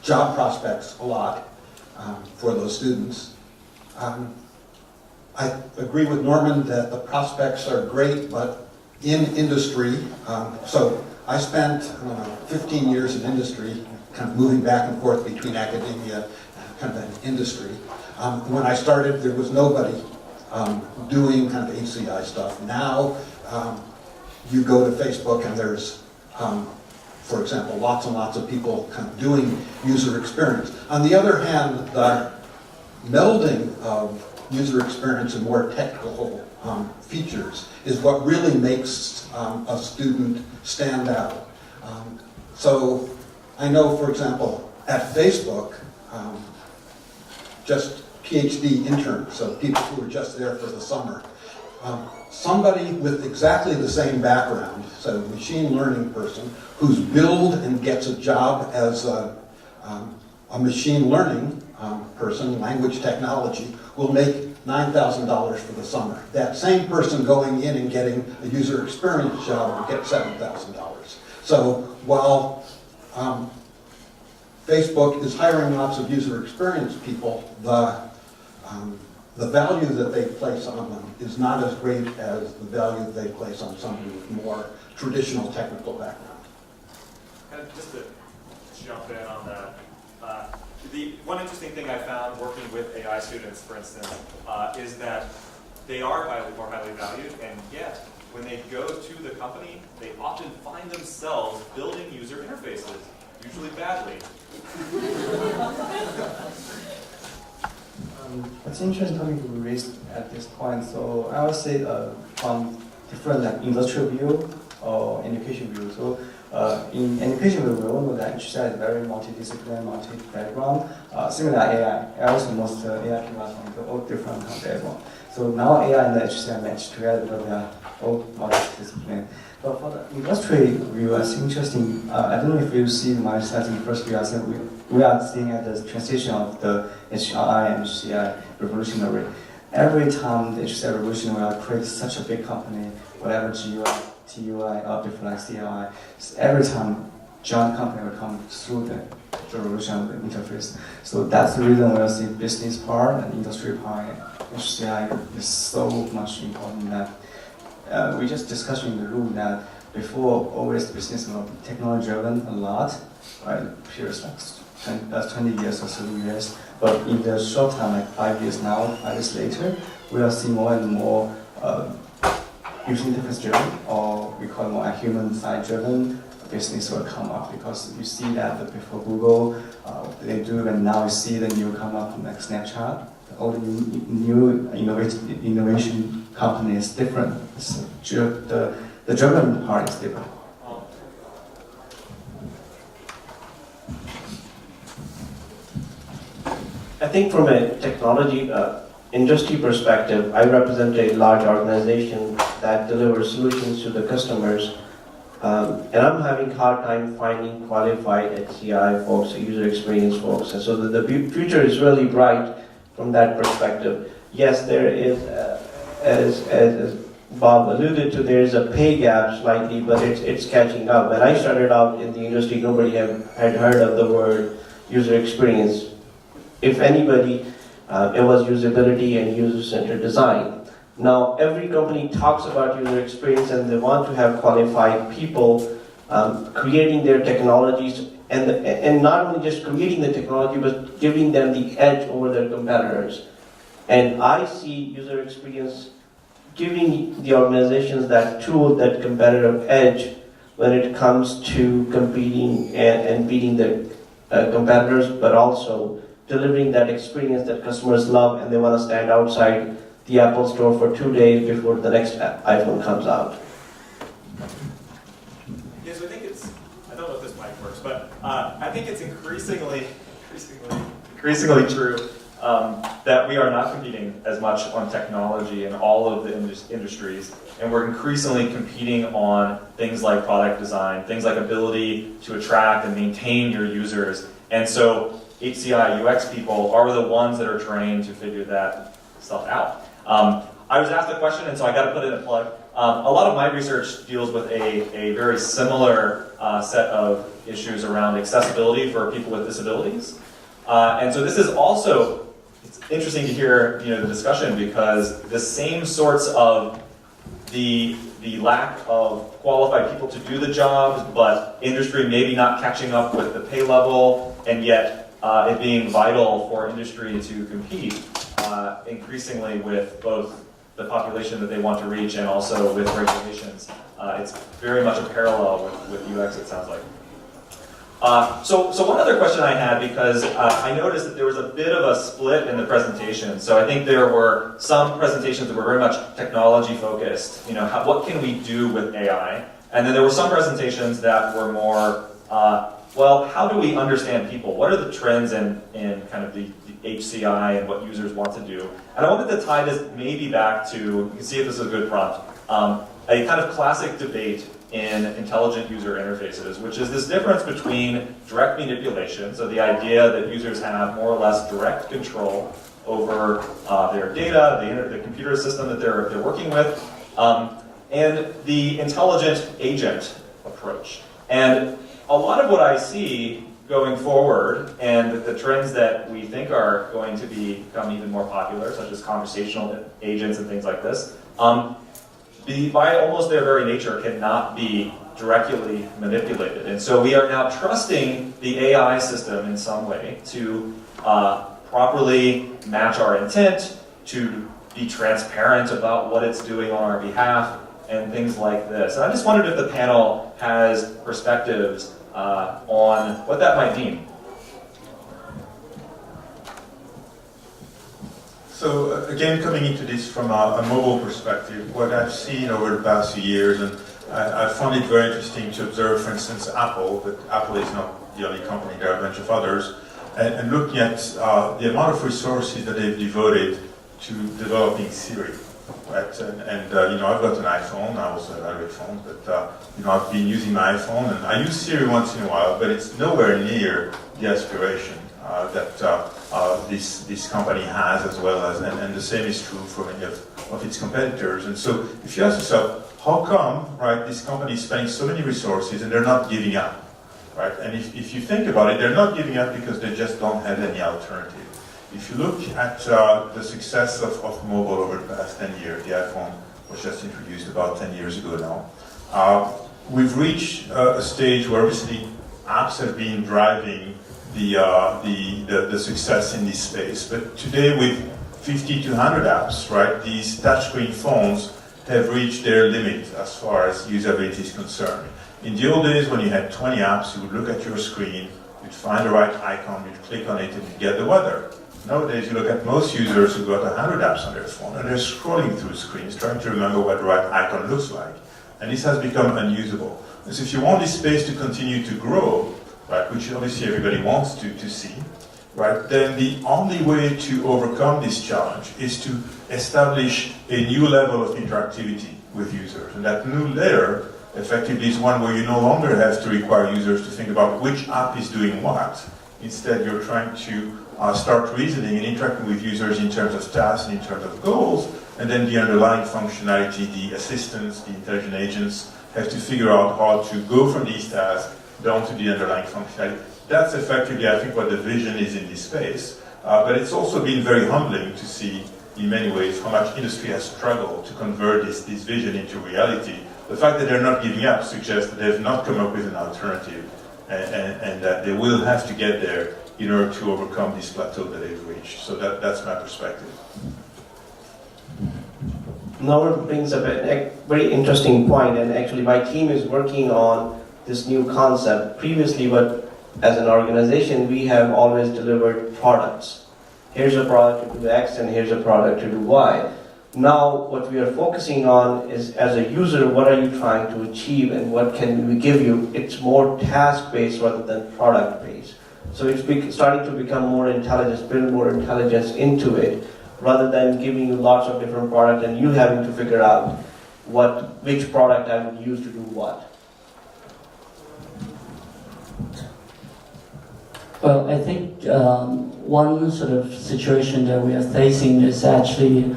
job prospects a lot for those students. I agree with Norman that the prospects are great, but in industry, so I spent 15 years in industry, kind of moving back and forth between academia and kind of an industry. When I started, there was nobody doing kind of HCI stuff. Now, you go to Facebook and there's, for example, lots and lots of people kind of doing user experience. On the other hand, the melding of user experience and more technical features is what really makes a student stand out. So I know, for example, at Facebook, just PhD interns, so people who are just there for the summer, somebody with exactly the same background, so a machine learning person who's billed and gets a job as a machine learning person, language technology, will make $9,000 for the summer. That same person going in and getting a user experience job will get $7,000. So while Facebook is hiring lots of user experience people, the value that they place on them is not as great as the value they place on somebody with more traditional technical background. And just to jump in on that, the one interesting thing I found working with AI students, for instance, is that they are more highly valued, and yet when they go to the company, they often find themselves building user interfaces, usually badly. It's interesting topic we raised at this point. So I would say from different industrial view or education view. So in education view, we all know that HCI is very multidisciplinary, multi-background. Similar AI. Also most AI people are from all different background. So now AI and the HCI match together because they are all multidisciplinary. But for the industry view, it's interesting. I don't know if you see my slides in the first view. I said we are seeing at the transition of the HRI and HCI revolutionary. Every time the HCI revolution will create such a big company, whatever GUI, TUI, or different like CLI, every time giant company will come through the revolution of the interface. So that's the reason we'll see business part and industry part. HCI is so much important that we just discussed in the room that before always business was technology driven a lot, right? Periods like 20 years or 30 years. But in the short time, like 5 years now, 5 years later, we are seeing more and more user interface driven, or we call it more a human side driven business will come up, because you see that before Google, they do, and now you see the new come up like Snapchat. All the new innovation company is different. So the German part is different. I think from a technology industry perspective, I represent a large organization that delivers solutions to the customers. And I'm having a hard time finding qualified HCI folks, user experience folks. And so the future is really bright from that perspective. Yes, there is, as Bob alluded to, there is a pay gap slightly, but it's catching up. When I started out in the industry, nobody had heard of the word user experience. If anybody, it was usability and user-centered design. Now, every company talks about user experience and they want to have qualified people creating their technologies, and not only just creating the technology, but giving them the edge over their competitors. And I see user experience giving the organizations that tool, that competitive edge when it comes to competing and beating their competitors, but also delivering that experience that customers love and they want to stand outside the Apple store for 2 days before the next iPhone comes out. Yes, I think I don't know if this mic works, but I think it's increasingly true that we are not competing as much on technology in all of the industries, and we're increasingly competing on things like product design, things like ability to attract and maintain your users. And so HCI UX people are the ones that are trained to figure that stuff out. I was asked a question, and so I got to put in a plug. A lot of my research deals with a very similar set of issues around accessibility for people with disabilities. And so this is also, it's interesting to hear the discussion, because the same sorts of the lack of qualified people to do the jobs, but industry maybe not catching up with the pay level, and yet it being vital for industry to compete increasingly with both the population that they want to reach and also with regulations. It's very much a parallel with UX, it sounds like. So one other question I had, because I noticed that there was a bit of a split in the presentation. So I think there were some presentations that were very much technology focused. What can we do with AI? And then there were some presentations that were more, well, how do we understand people? What are the trends in kind of the HCI and what users want to do? And I wanted to tie this maybe back to, you can see if this is a good prompt, a kind of classic debate in intelligent user interfaces, which is this difference between direct manipulation, so the idea that users have more or less direct control over their data, the computer system that they're working with, and the intelligent agent approach. And a lot of what I see going forward, and the trends that we think are going to become even more popular, such as conversational agents and things like this, by almost their very nature cannot be directly manipulated. And so we are now trusting the AI system in some way to properly match our intent, to be transparent about what it's doing on our behalf, and things like this. And I just wondered if the panel has perspectives on what that might mean. So again, coming into this from a mobile perspective, what I've seen over the past few years, and I found it very interesting to observe, for instance, Apple, but Apple is not the only company, there are a bunch of others, and looking at the amount of resources that they've devoted to developing Siri, right? And you know, I've got an iPhone. I also have Android phones, but you know, I've been using my iPhone, and I use Siri once in a while, but it's nowhere near the aspiration that this company has, as well as, and the same is true for many of its competitors. And so, if you ask yourself, how come, right, this company is spending so many resources and they're not giving up? Right? And if you think about it, they're not giving up because they just don't have any alternative. If you look at the success of mobile over the past 10 years, the iPhone was just introduced about 10 years ago now, we've reached a stage where obviously apps have been driving the success in this space. But today with 50 to 100 apps, right, these touchscreen phones have reached their limit as far as usability is concerned. In the old days, when you had 20 apps, you would look at your screen, you'd find the right icon, you'd click on it, and you'd get the weather. Nowadays, you look at most users who've got 100 apps on their phone, and they're scrolling through screens, trying to remember what the right icon looks like. And this has become unusable. And so if you want this space to continue to grow, right, which obviously everybody wants to see, right, then the only way to overcome this challenge is to establish a new level of interactivity with users. And that new layer effectively is one where you no longer have to require users to think about which app is doing what. Instead, you're trying to start reasoning and interacting with users in terms of tasks and in terms of goals, and then the underlying functionality, the assistants, the intelligent agents, have to figure out how to go from these tasks down to the underlying functionality. That's effectively, I think, what the vision is in this space. But it's also been very humbling to see, in many ways, how much industry has struggled to convert this vision into reality. The fact that they're not giving up suggests that they've not come up with an alternative, and that they will have to get there in order to overcome this plateau that they've reached. So that's my perspective. Norbert brings up a very interesting point, and actually my team is working on this new concept. Previously, but as an organization, we have always delivered products. Here's a product to do X, and here's a product to do Y. Now, what we are focusing on is, as a user, what are you trying to achieve and what can we give you? It's more task-based rather than product-based. So it's starting to become more intelligence, build more intelligence into it, rather than giving you lots of different products and you having to figure out which product I would use to do what. Well, I think one sort of situation that we are facing is actually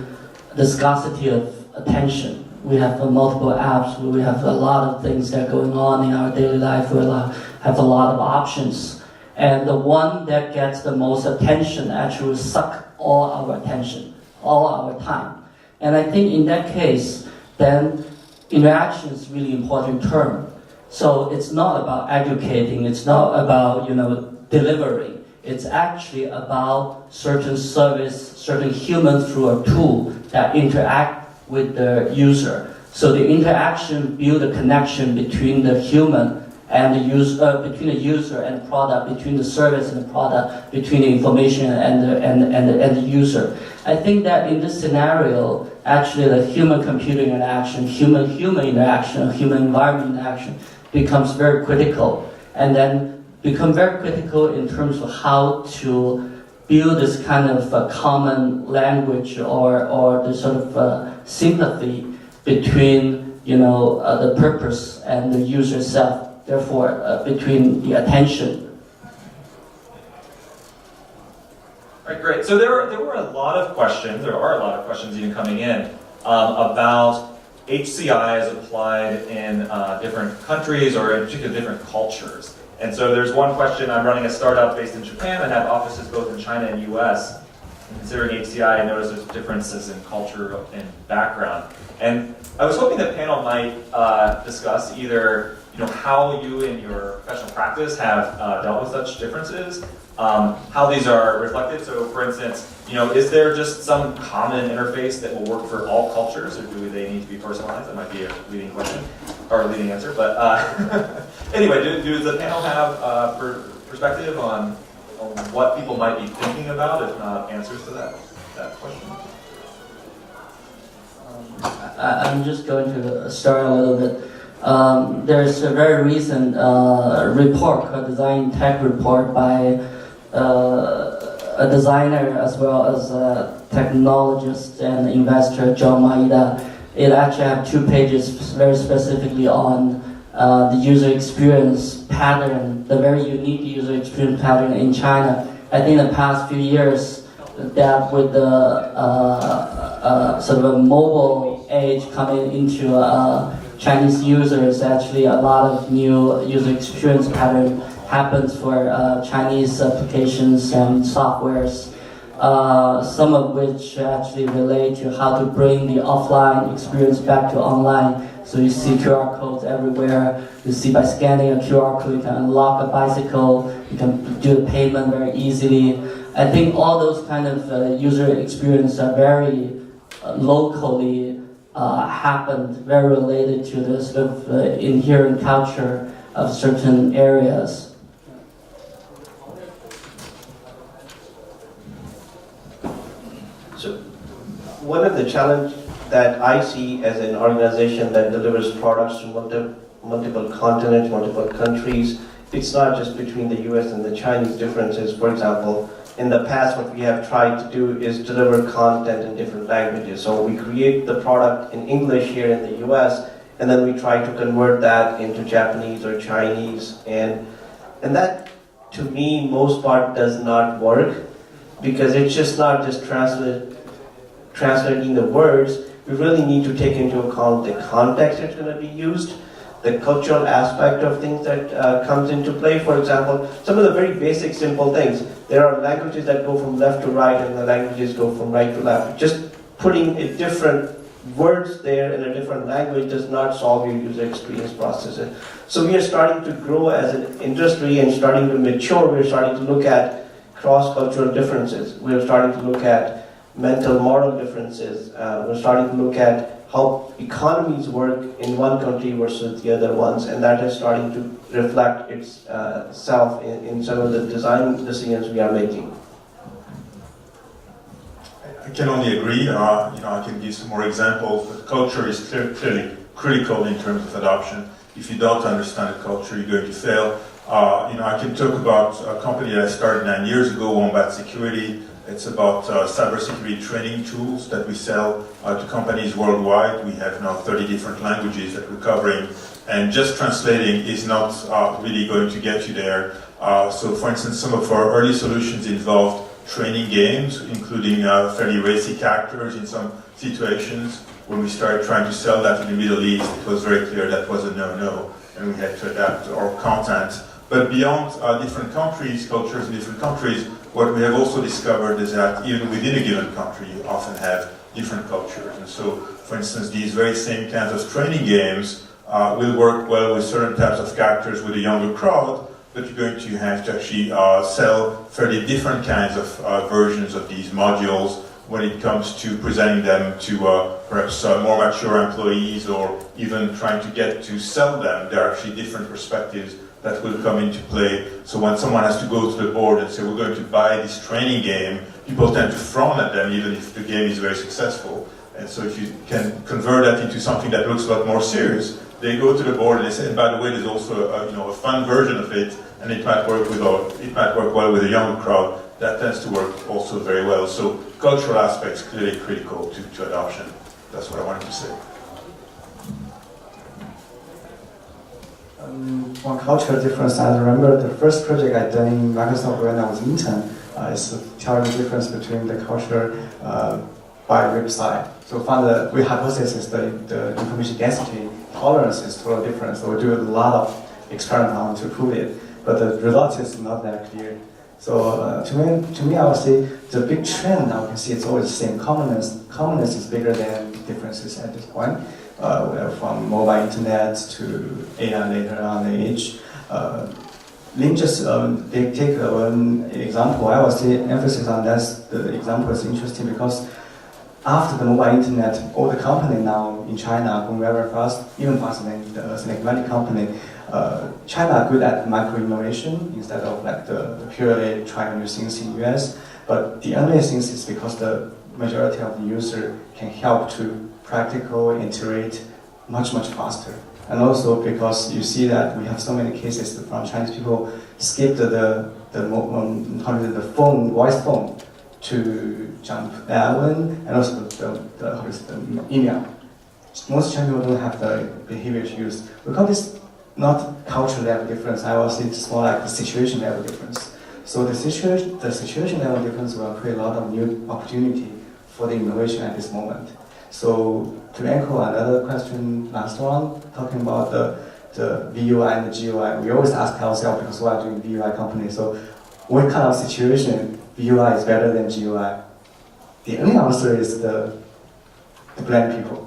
the scarcity of attention. We have multiple apps, we have a lot of things that are going on in our daily life, we have a lot of options. And the one that gets the most attention actually will suck all our attention, all our time. And I think in that case, then interaction is really important term. So it's not about educating, it's not about, delivering. It's actually about certain service, certain human through a tool that interact with the user. So the interaction build a connection between the human and the user, between the user and the product, between the service and the product, between the information and the user. I think that in this scenario, actually the human-computer interaction, human-human interaction, human-environment interaction becomes very critical, and then become very critical in terms of how to build this kind of common language or the sort of sympathy between the purpose and the user self, therefore between the attention. All right, great. So there are a lot of questions even coming in about HCI as applied in different countries or in particular different cultures. And so there's one question: I'm running a startup based in Japan and have offices both in China and US. Considering HCI, I noticed there's differences in culture and background. And I was hoping the panel might discuss either how you in your professional practice have dealt with such differences, how these are reflected. So for instance, is there just some common interface that will work for all cultures, or do they need to be personalized? That might be a leading question, or a leading answer. But anyway, does the panel have perspective on what people might be thinking about, if not answers to that question? I'm just going to start a little bit. There's a very recent report called Design Tech Report by a designer as well as a technologist and investor, John Maeda. It actually has 2 pages very specifically on the user experience pattern, the very unique user experience pattern in China. I think the past few years, that with the sort of a mobile age coming into Chinese users, actually a lot of new user experience pattern happens for Chinese applications and softwares, some of which actually relate to how to bring the offline experience back to online. So you see QR codes everywhere. You see by scanning a QR code, you can unlock a bicycle, you can do the payment very easily. I think all those kind of user experience are very locally happened, very related to the sort of inherent culture of certain areas. So, one of the challenges that I see as an organization that delivers products to multiple continents, multiple countries, it's not just between the US and the Chinese differences. For example, in the past, what we have tried to do is deliver content in different languages. So we create the product in English here in the US, and then we try to convert that into Japanese or Chinese. And that, to me, most part does not work, because it's just not just translating the words. We really need to take into account the context that's going to be used, the cultural aspect of things that comes into play. For example, some of the very basic, simple things. There are languages that go from left to right, and the languages go from right to left. Just putting a different words there in a different language does not solve your user experience processes. So we are starting to grow as an industry and starting to mature. We're starting to look at cross-cultural differences. We're starting to look at mental model differences. We're starting to look at how economies work in one country versus the other ones, and that is starting to reflect itself in some of the design decisions we are making. I can only agree. I can give some more examples. But culture is clearly critical in terms of adoption. If you don't understand the culture, you're going to fail. I can talk about a company that I started 9 years ago, Wombat Security. It's about cybersecurity training tools that we sell to companies worldwide. We have now 30 different languages that we're covering, and just translating is not really going to get you there. So for instance, some of our early solutions involved training games, including fairly racy characters in some situations. When we started trying to sell that in the Middle East, it was very clear that was a no-no, and we had to adapt our content. But beyond different countries, cultures in different countries, what we have also discovered is that even within a given country, you often have different cultures. And so, for instance, these very same kinds of training games will work well with certain types of characters with a younger crowd, but you're going to have to actually sell fairly different kinds of versions of these modules when it comes to presenting them to perhaps more mature employees, or even trying to get to sell them. There are actually different perspectives that will come into play. So when someone has to go to the board and say, we're going to buy this training game, people tend to frown at them even if the game is very successful. And so if you can convert that into something that looks a lot more serious, they go to the board and they say, and by the way, there's also a fun version of it, and it might work well with a younger crowd. That tends to work also very well. So cultural aspects clearly critical to adoption. That's what I wanted to say. On cultural difference, I remember the first project I done in Microsoft when I was intern is to tell the difference between the culture by website. So we hypothesis the information density tolerance is totally different. So we do a lot of experiments to prove it, but the result is not that clear. So to me, I would say the big trend now we can see it's always the same. Commonness is bigger than differences at this point. From mobile internet to AI later on age. Lin just take one example. I would say emphasis on that. The example is interesting because after the mobile internet, all the company now in China are going very fast, even faster than the Silicon Valley company. China are good at micro innovation instead of like the purely trying new things in US. But the only thing is because the majority of the user can help to practical, iterate, much faster. And also because you see that we have so many cases from Chinese people skip the phone, voice phone, to jump that one, and also the email. Most Chinese people don't have the behavior to use. We call this not cultural level difference. I will say it's more like the situation level difference. So the situation level difference will create a lot of new opportunity for the innovation at this moment. So to echo another question, last one, talking about the VUI and the GUI, we always ask ourselves, because we are doing VUI company, so what kind of situation VUI is better than GUI? The only answer is the blind people.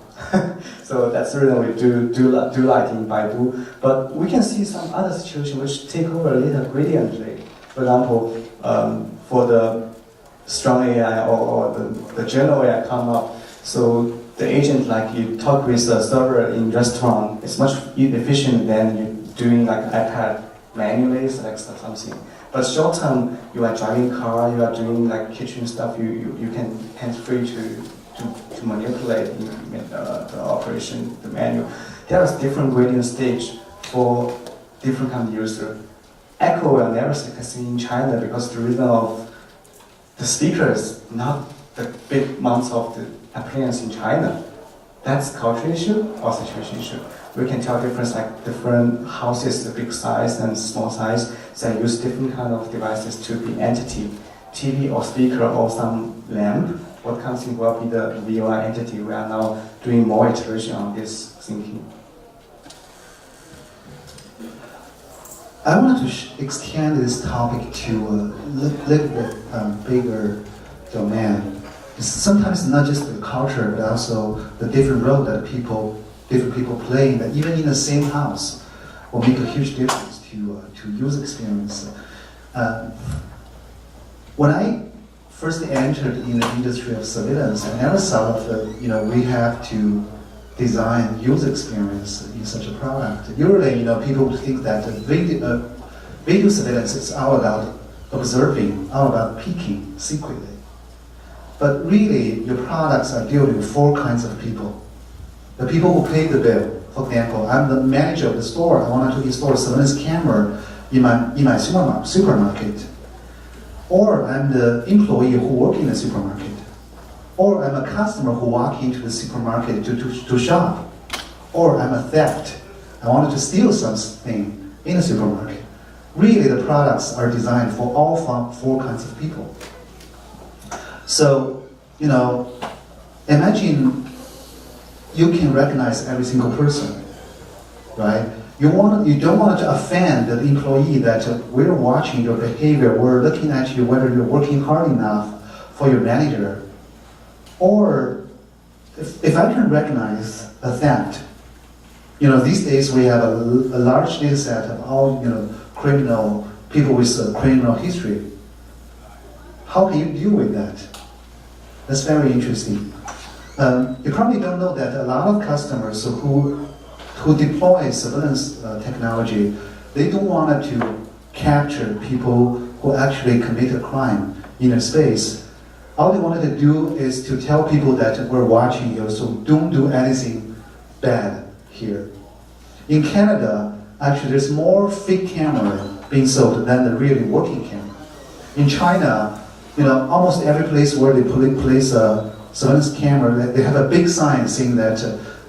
So that's the reason we do like in Baidu. But we can see some other situations which take over a little gradiently. For example, for the strong AI or the general AI come up, so the agent, like you talk with a server in restaurant, is much efficient than you doing like iPad manually select something. But short term, you are driving car, you are doing like kitchen stuff, you can hands-free to manipulate the operation, the menu. There is different gradient stage for different kind of user. Echo will never succeed in China because the reason of the speakers, not the big amounts of the appliance in China. That's cultural issue or situation issue. We can tell difference like different houses, the big size and small size. They use different kind of devices to be entity, TV or speaker or some lamp. What comes in will be the VUI entity. We are now doing more iteration on this thinking. I want to extend this topic to a little bit bigger domain. Sometimes not just the culture, but also the different role that different people play, that even in the same house will make a huge difference to user experience. When I first entered in the industry of surveillance, I never thought that we have to design user experience in such a product. Usually, people think that video surveillance is all about observing, all about peeking secretly. But really, your products are dealing with four kinds of people. The people who pay the bill. For example, I'm the manager of the store. I wanted to install a surveillance camera in my supermarket. Or I'm the employee who works in the supermarket. Or I'm a customer who walks into the supermarket to shop. Or I'm a theft. I wanted to steal something in the supermarket. Really, the products are designed for all four kinds of people. So, imagine you can recognize every single person, right? You don't want to offend the employee that we're watching your behavior, we're looking at you whether you're working hard enough for your manager. Or if I can recognize a theft, these days we have a large data set of all people with criminal history. How can you deal with that? That's very interesting. You probably don't know that a lot of customers who deploy surveillance technology, they don't want to capture people who actually commit a crime in a space. All they wanted to do is to tell people that we're watching you, so don't do anything bad here. In Canada, actually there's more fake camera being sold than the really working camera. In China, almost every place where they place a surveillance camera, they have a big sign saying that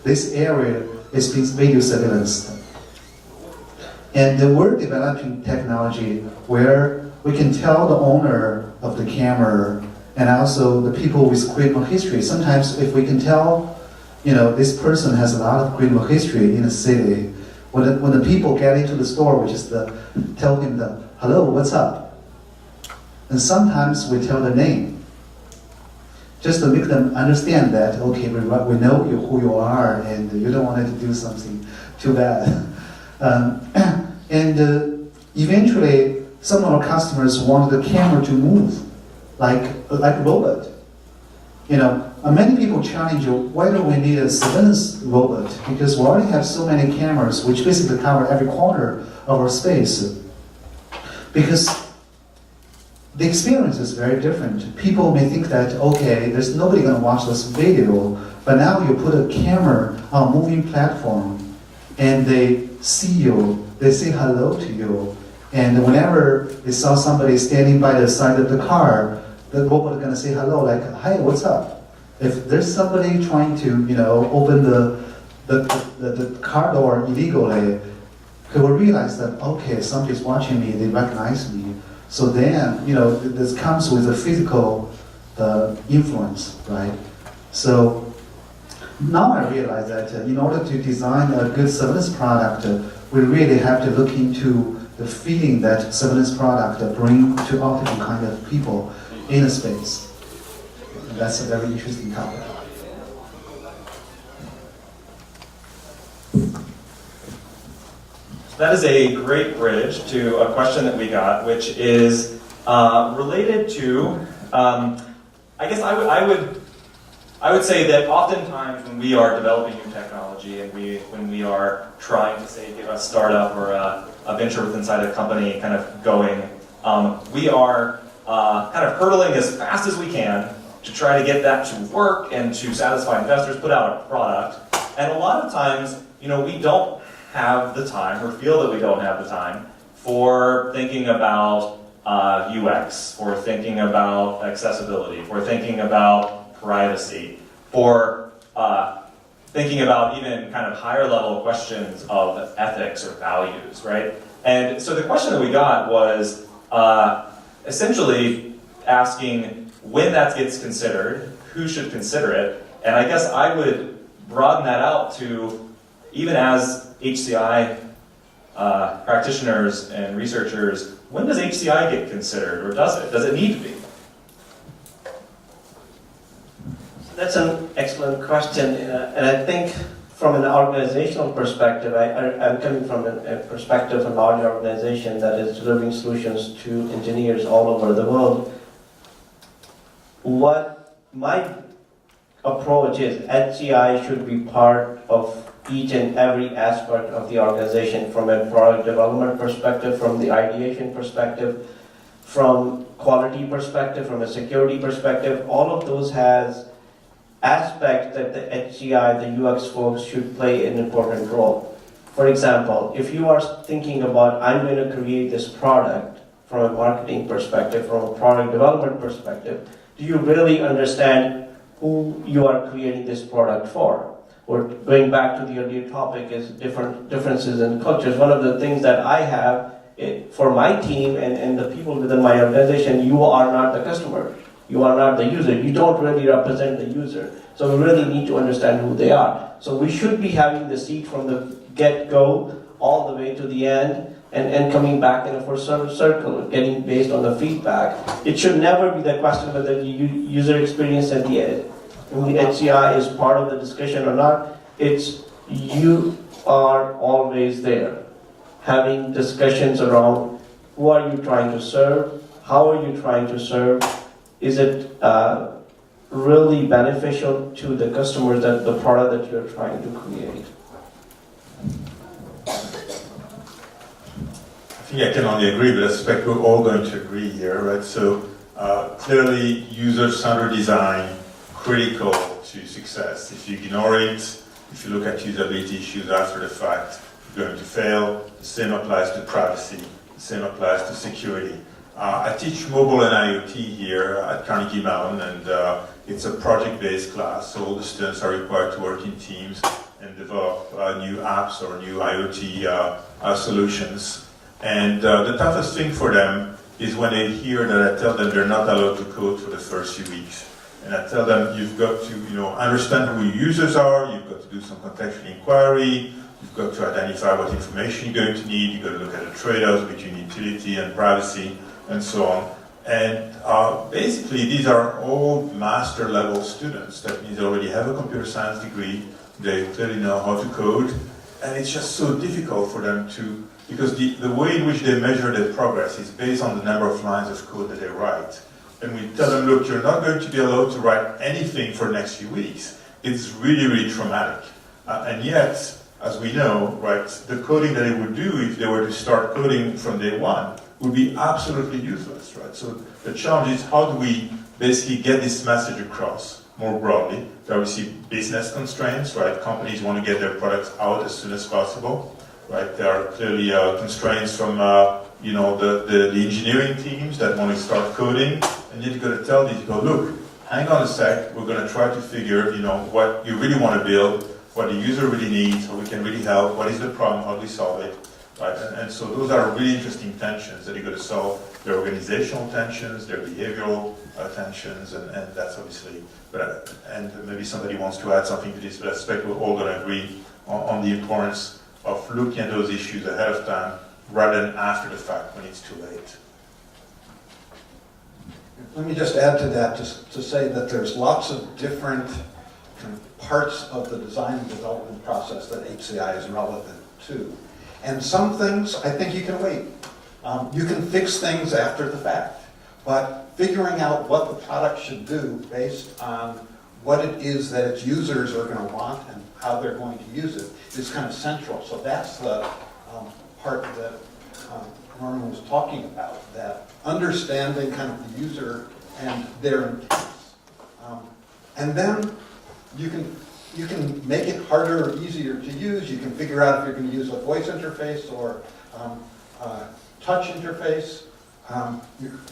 this area is being video surveillance. And we're developing technology where we can tell the owner of the camera and also the people with criminal history. Sometimes if we can tell, this person has a lot of criminal history in the city, when the people get into the store, we just tell him hello, what's up? And sometimes we tell the name, just to make them understand that, okay, we know who you are, and you don't want to do something too bad. And eventually, some of our customers want the camera to move, like a robot. Many people challenge whether we need a surveillance robot, because we already have so many cameras which basically cover every corner of our space. Because the experience is very different. People may think that, okay, there's nobody going to watch this video But now you put a camera on a moving platform, and they see you, they say hello to you, and whenever they saw somebody standing by the side of the car, the robot is going to say hello, like, "Hi, what's up?" If there's somebody trying to, open the car door illegally, they will realize that, okay, somebody's watching me, they recognize me. So then, this comes with a physical influence, right? So now I realize that in order to design a good surveillance product, we really have to look into the feeling that surveillance product bring to all different kind of people in a space. And that's a very interesting topic. That is a great bridge to a question that we got, which is related to, I guess I would say that oftentimes when we are developing new technology and when we are trying to, say, get a startup or a venture within inside a company kind of going, we are kind of hurtling as fast as we can to try to get that to work and to satisfy investors, put out a product. And a lot of times, we don't have the time, or feel that we don't have the time, for thinking about UX, for thinking about accessibility, for thinking about privacy, for thinking about even kind of higher level questions of ethics or values, right? And so the question that we got was essentially asking when that gets considered, who should consider it, and I guess I would broaden that out to even as HCI practitioners and researchers, when does HCI get considered, or does it? Does it need to be? That's an excellent question, and I think from an organizational perspective, I'm coming from a perspective of a large organization that is delivering solutions to engineers all over the world. What my approach is, HCI should be part of each and every aspect of the organization, from a product development perspective, from the ideation perspective, from quality perspective, from a security perspective. All of those has aspects that the HCI, the UX folks should play an important role. For example, if you are thinking about, I'm going to create this product from a marketing perspective, from a product development perspective, do you really understand who you are creating this product for? Or going back to the earlier topic is differences in cultures. One of the things that I have for my team and the people within my organization, you are not the customer. You are not the user. You don't really represent the user. So we really need to understand who they are. So we should be having the seat from the get-go all the way to the end and coming back in a full circle, getting based on the feedback. It should never be the question whether the user experience at the HCI is part of the discussion or not. It's you are always there, having discussions around who are you trying to serve, how are you trying to serve, is it really beneficial to the customers, that the product that you're trying to create. I think I can only agree, but I suspect we're all going to agree here, right? So clearly, user-centered design, critical to success. If you ignore it, if you look at usability issues after the fact, you're going to fail. The same applies to privacy. The same applies to security. I teach mobile and IoT here at Carnegie Mellon, and it's a project-based class, so all the students are required to work in teams and develop new apps or new IoT solutions. And the toughest thing for them is when they hear that I tell them they're not allowed to code for the first few weeks. And I tell them you've got to understand who your users are, you've got to do some contextual inquiry, you've got to identify what information you're going to need, you've got to look at the trade-offs between utility and privacy, and so on. And basically, these are all master level students. That means they already have a computer science degree, they clearly know how to code, and it's just so difficult for them to, because the way in which they measure their progress is based on the number of lines of code that they write. And we tell them, look, you're not going to be allowed to write anything for the next few weeks. It's really, really traumatic. And yet, as we know, right, the coding that they would do if they were to start coding from day one would be absolutely useless, right? So the challenge is, how do we basically get this message across more broadly. There we see business constraints, right? Companies want to get their products out as soon as possible, right? There are clearly constraints from the engineering teams that want to start coding, and you've got to tell these people, look, hang on a sec, we're going to try to figure, what you really want to build, what the user really needs, how we can really help, what is the problem, how do we solve it, right? And so those are really interesting tensions that you've got to solve. Their organizational tensions, their behavioral tensions, and that's obviously, and maybe somebody wants to add something to this, but I suspect we're all going to agree on the importance of looking at those issues ahead of time rather than after the fact when it's too late. Let me just add to that to say that there's lots of different kind of parts of the design and development process that HCI is relevant to. And some things, I think you can wait. You can fix things after the fact, but figuring out what the product should do based on what it is that its users are going to want and how they're going to use it is kind of central. So that's the part that Norman was talking about, that understanding kind of the user and their intents. And then you can make it harder or easier to use. You can figure out if you're going to use a voice interface or touch interface,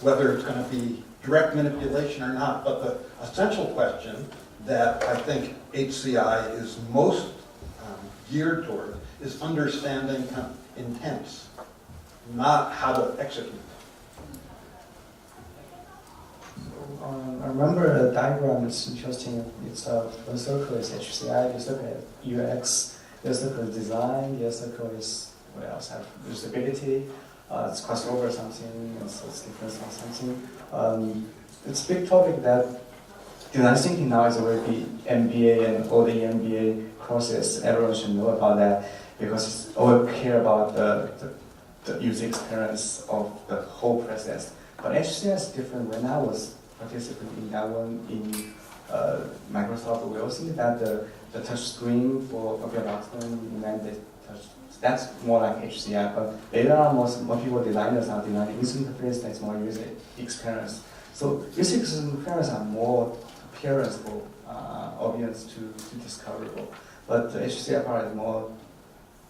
whether it's going to be direct manipulation or not. But the essential question that I think HCI is most geared toward is understanding kind of intents, not how to execute. I remember a diagram that's interesting. It's one circle is HCI, the circle is UX, the circle is design, the circle is what else have usability. It's crossover something, it's difference or something. It's a big topic that design thinking now is a very big MBA and all the MBA courses. Everyone should know about that because all care about the user experience of the whole process. But HCI is different. When I was participating in that one in Microsoft, we also see that the touch screen for your document touch. That's more like HCI, but later on, more people designers are designing user interface that's more user experience. So user experience are more appearance for audience to discoverable, but the HCI part is more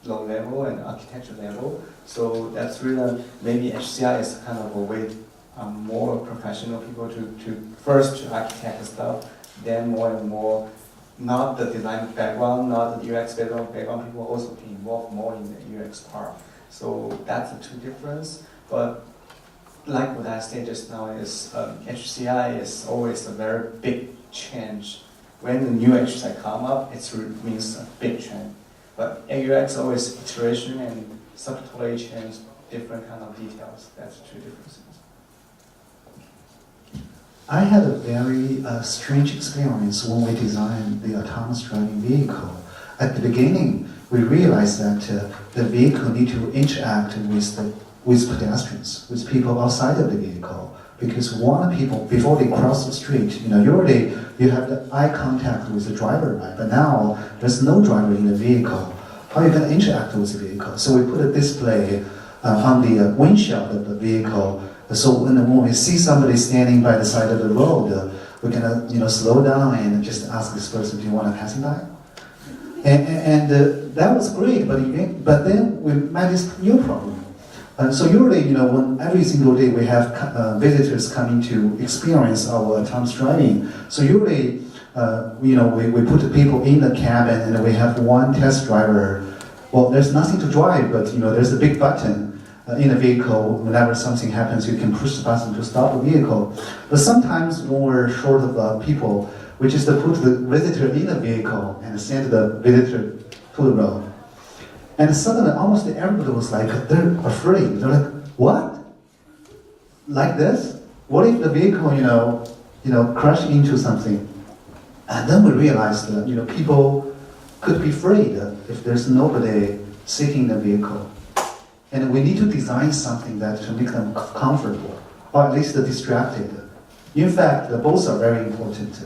low level and architecture level. So that's really maybe HCI is kind of a way more professional people to first to architect stuff, then more and more. Not the design background, not the UX background people also be involved more in the UX part. So that's the two difference. But like what I said just now is HCI is always a very big change. When the new HCI come up, it means a big change. But UX always iteration and subtly change different kind of details. That's two differences. I had a very strange experience when we designed the autonomous driving vehicle. At the beginning, we realized that the vehicle need to interact with pedestrians, with people outside of the vehicle, because we want people, before they cross the street, usually you have the eye contact with the driver, right? But now there's no driver in the vehicle. How are you going to interact with the vehicle? So we put a display on the windshield of the vehicle. So when we see somebody standing by the side of the road, we're gonna slow down and just ask this person, do you want to pass by? And that was great, but then we met this new problem. So usually, when every single day we have visitors coming to experience our autonomous driving. So usually, we put the people in the cabin and we have one test driver. Well, there's nothing to drive, but there's a big button in the vehicle. Whenever something happens, you can push the button to stop the vehicle. But sometimes when we're short of people, we just put the visitor in the vehicle and send the visitor to the road. And suddenly, almost everybody was like, they're afraid. They're like, what? Like this? What if the vehicle, crash into something? And then we realized that, people could be afraid if there's nobody sitting in the vehicle. And we need to design something that to make them comfortable, or at least distracted. In fact, both are very important.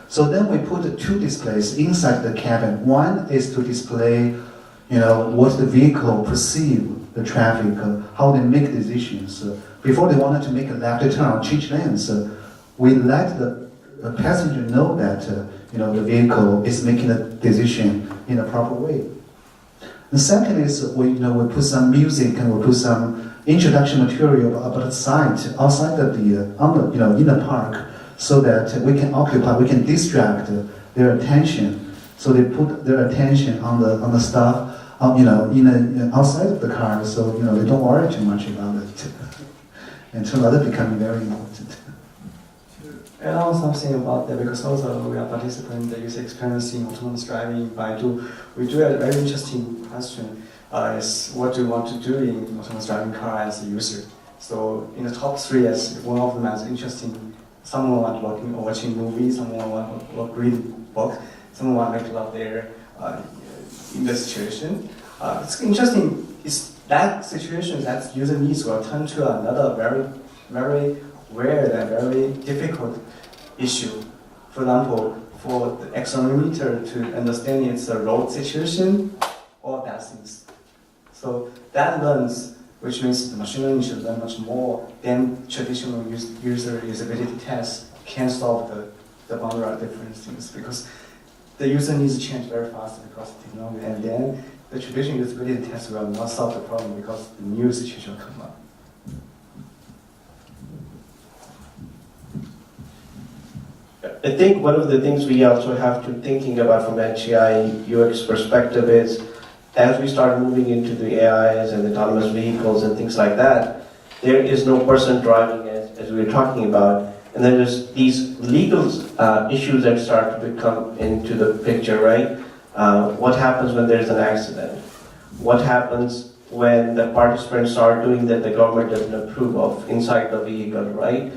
So then we put two displays inside the cabin. One is to display, what the vehicle perceive, the traffic, how they make decisions. Before they wanted to make a left turn or change lanes, we let the passenger know that the vehicle is making a decision in a proper way. The second is we put some music and we put some introduction material about the site outside of in the park, so that we can distract their attention. So they put their attention on the stuff, outside of the car, so they don't worry too much about it until that becoming very important. And also something about that, because also we are participating in the user experience in autonomous driving by we do a very interesting question, is what do you want to do in autonomous driving car as a user? So in the top three, as one of them as interesting, someone want watching movies, someone want reading books, someone want to make love there in the situation. It's interesting, is that situation that user needs will turn to another very, very weird and very difficult issue. For example, for the accelerometer to understand it's a road situation or that things. So that learns, which means the machine learning should learn much more than traditional user usability tests can solve the boundary different things, because the user needs to change very fast because of technology, and then the traditional usability tests will not solve the problem because the new situation will come up. I think one of the things we also have to thinking about from HCI UX perspective is, as we start moving into the AIs and autonomous vehicles and things like that, there is no person driving as we were talking about. And then there's these legal issues that start to come into the picture, right? What happens when there's an accident? What happens when the participants are doing that the government doesn't approve of inside the vehicle, right?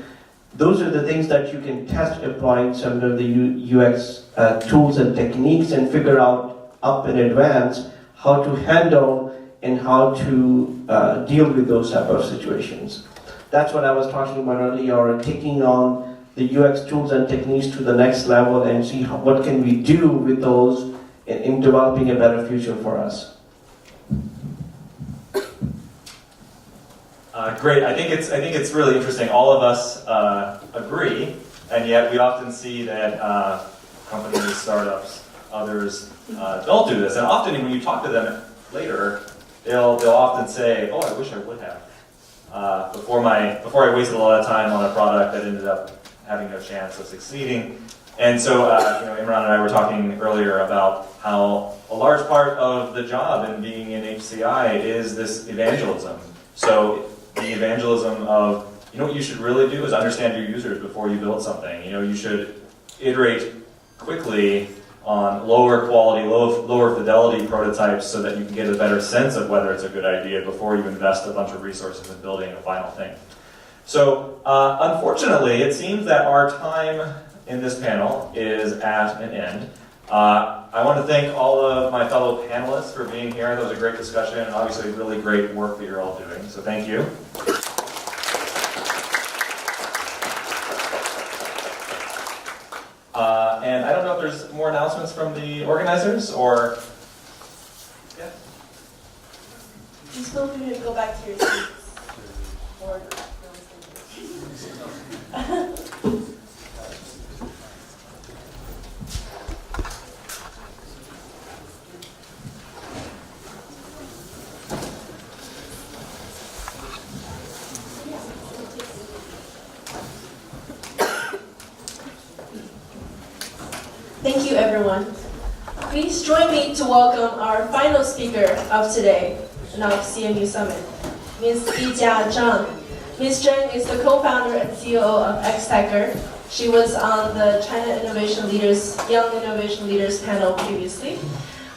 Those are the things that you can test applying some of the UX tools and techniques and figure out up in advance how to handle and how to deal with those type of situations. That's what I was talking about earlier, or taking on the UX tools and techniques to the next level and see what can we do with those in developing a better future for us. Great. I think it's really interesting. All of us agree, and yet we often see that companies, startups, others don't do this. And often when you talk to them later, they'll often say, "Oh, I wish I would have." Before I wasted a lot of time on a product that ended up having no chance of succeeding. And so, Imran and I were talking earlier about how a large part of the job in being in HCI is this evangelism. So the evangelism of, what you should really do is understand your users before you build something. You should iterate quickly on lower quality, lower fidelity prototypes so that you can get a better sense of whether it's a good idea before you invest a bunch of resources in building a final thing. So unfortunately, it seems that our time in this panel is at an end. I want to thank all of my fellow panelists for being here. That was a great discussion and obviously really great work that you're all doing. So thank you. And I don't know if there's more announcements from the organizers or... Yeah. Please feel free to go back to your seats. Or Thank you, everyone. Please join me to welcome our final speaker of today and of CMU Summit, Ms. Yijia Zhang. Ms. Zhang is the co-founder and CEO of Xtacker. She was on the China Young Innovation Leaders panel previously,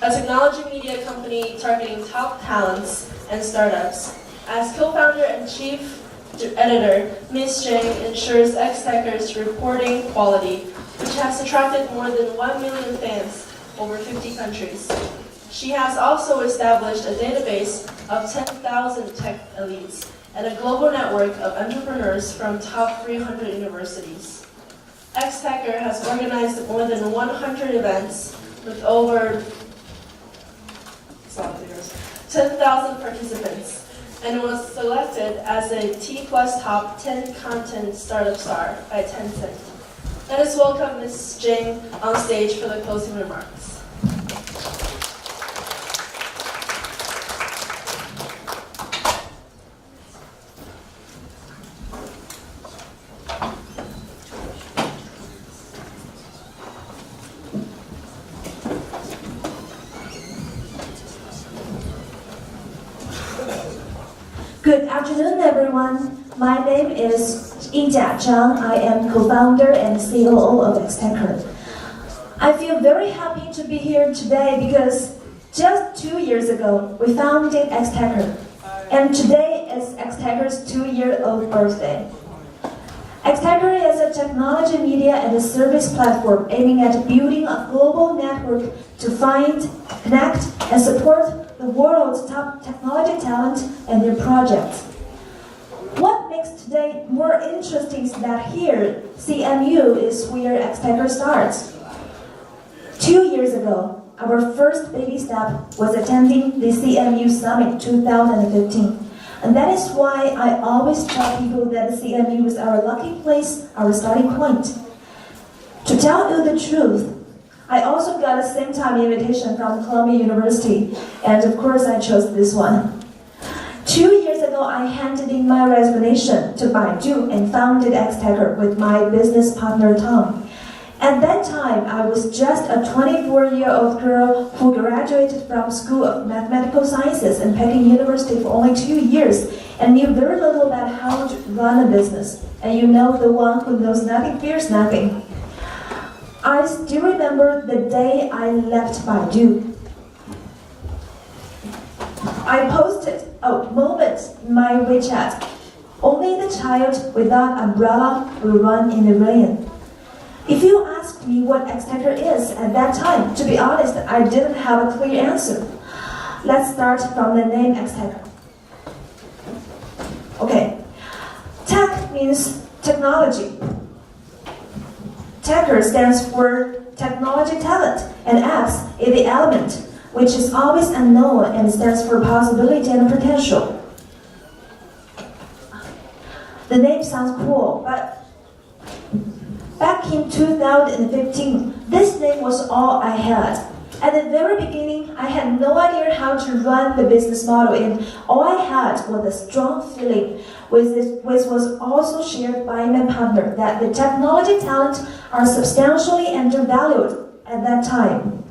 a technology media company targeting top talents and startups. As co-founder and chief editor, Ms. Zhang ensures Xtacker's reporting quality, which has attracted more than 1 million fans over 50 countries. She has also established a database of 10,000 tech elites and a global network of entrepreneurs from top 300 universities. Xtacker has organized more than 100 events with over 10,000 participants and was selected as a T+ Top 10 Content Startup Star by Tencent. Let us welcome Ms. Jing on stage for the closing remarks. Good afternoon, everyone. My name is Yijia Zhang. I am co-founder and COO of Xtacker. I feel very happy to be here today because just 2 years ago, we founded Xtacker. And today is Xtacker's 2-year-old birthday. Xtacker is a technology, media, and a service platform aiming at building a global network to find, connect, and support the world's top technology talent and their projects. What makes today more interesting is that here, CMU is where Xtacker starts. 2 years ago, our first baby step was attending the CMU Summit 2015. And that is why I always tell people that the CMU is our lucky place, our starting point. To tell you the truth, I also got a same-time invitation from Carnegie University, and of course I chose this one. 2 years ago, I handed in my resignation to Baidu and founded Xtacker with my business partner Tom. At that time, I was just a 24-year-old girl who graduated from School of Mathematical Sciences in Peking University for only 2 years and knew very little about how to run a business. And you know, the one who knows nothing fears nothing. I still remember the day I left Baidu. I posted a moment in my WeChat. Only the child without umbrella will run in the rain. If you asked me what Xtacker is at that time, to be honest, I didn't have a clear answer. Let's start from the name Xtacker. Okay, tech means technology. Tacker stands for technology talent, and X is the element, which is always unknown and stands for possibility and potential. The name sounds cool, but back in 2015, this name was all I had. At the very beginning, I had no idea how to run the business model, and all I had was a strong feeling, which was also shared by my partner, that the technology talent are substantially undervalued at that time.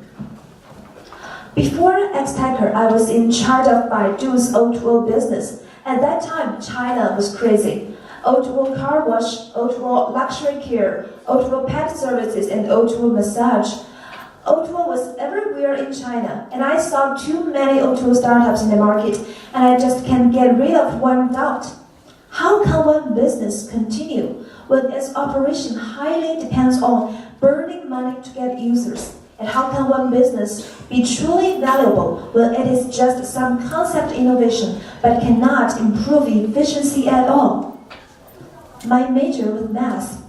Before Xtacker, I was in charge of Baidu's O2O business. At that time, China was crazy. O2O car wash, O2O luxury care, O2O pet services, and O2O massage. O2O was everywhere in China, and I saw too many O2O startups in the market, and I just can't get rid of one doubt. How can one business continue when its operation highly depends on burning money to get users? And how can one business be truly valuable when it is just some concept innovation but cannot improve efficiency at all? My major was math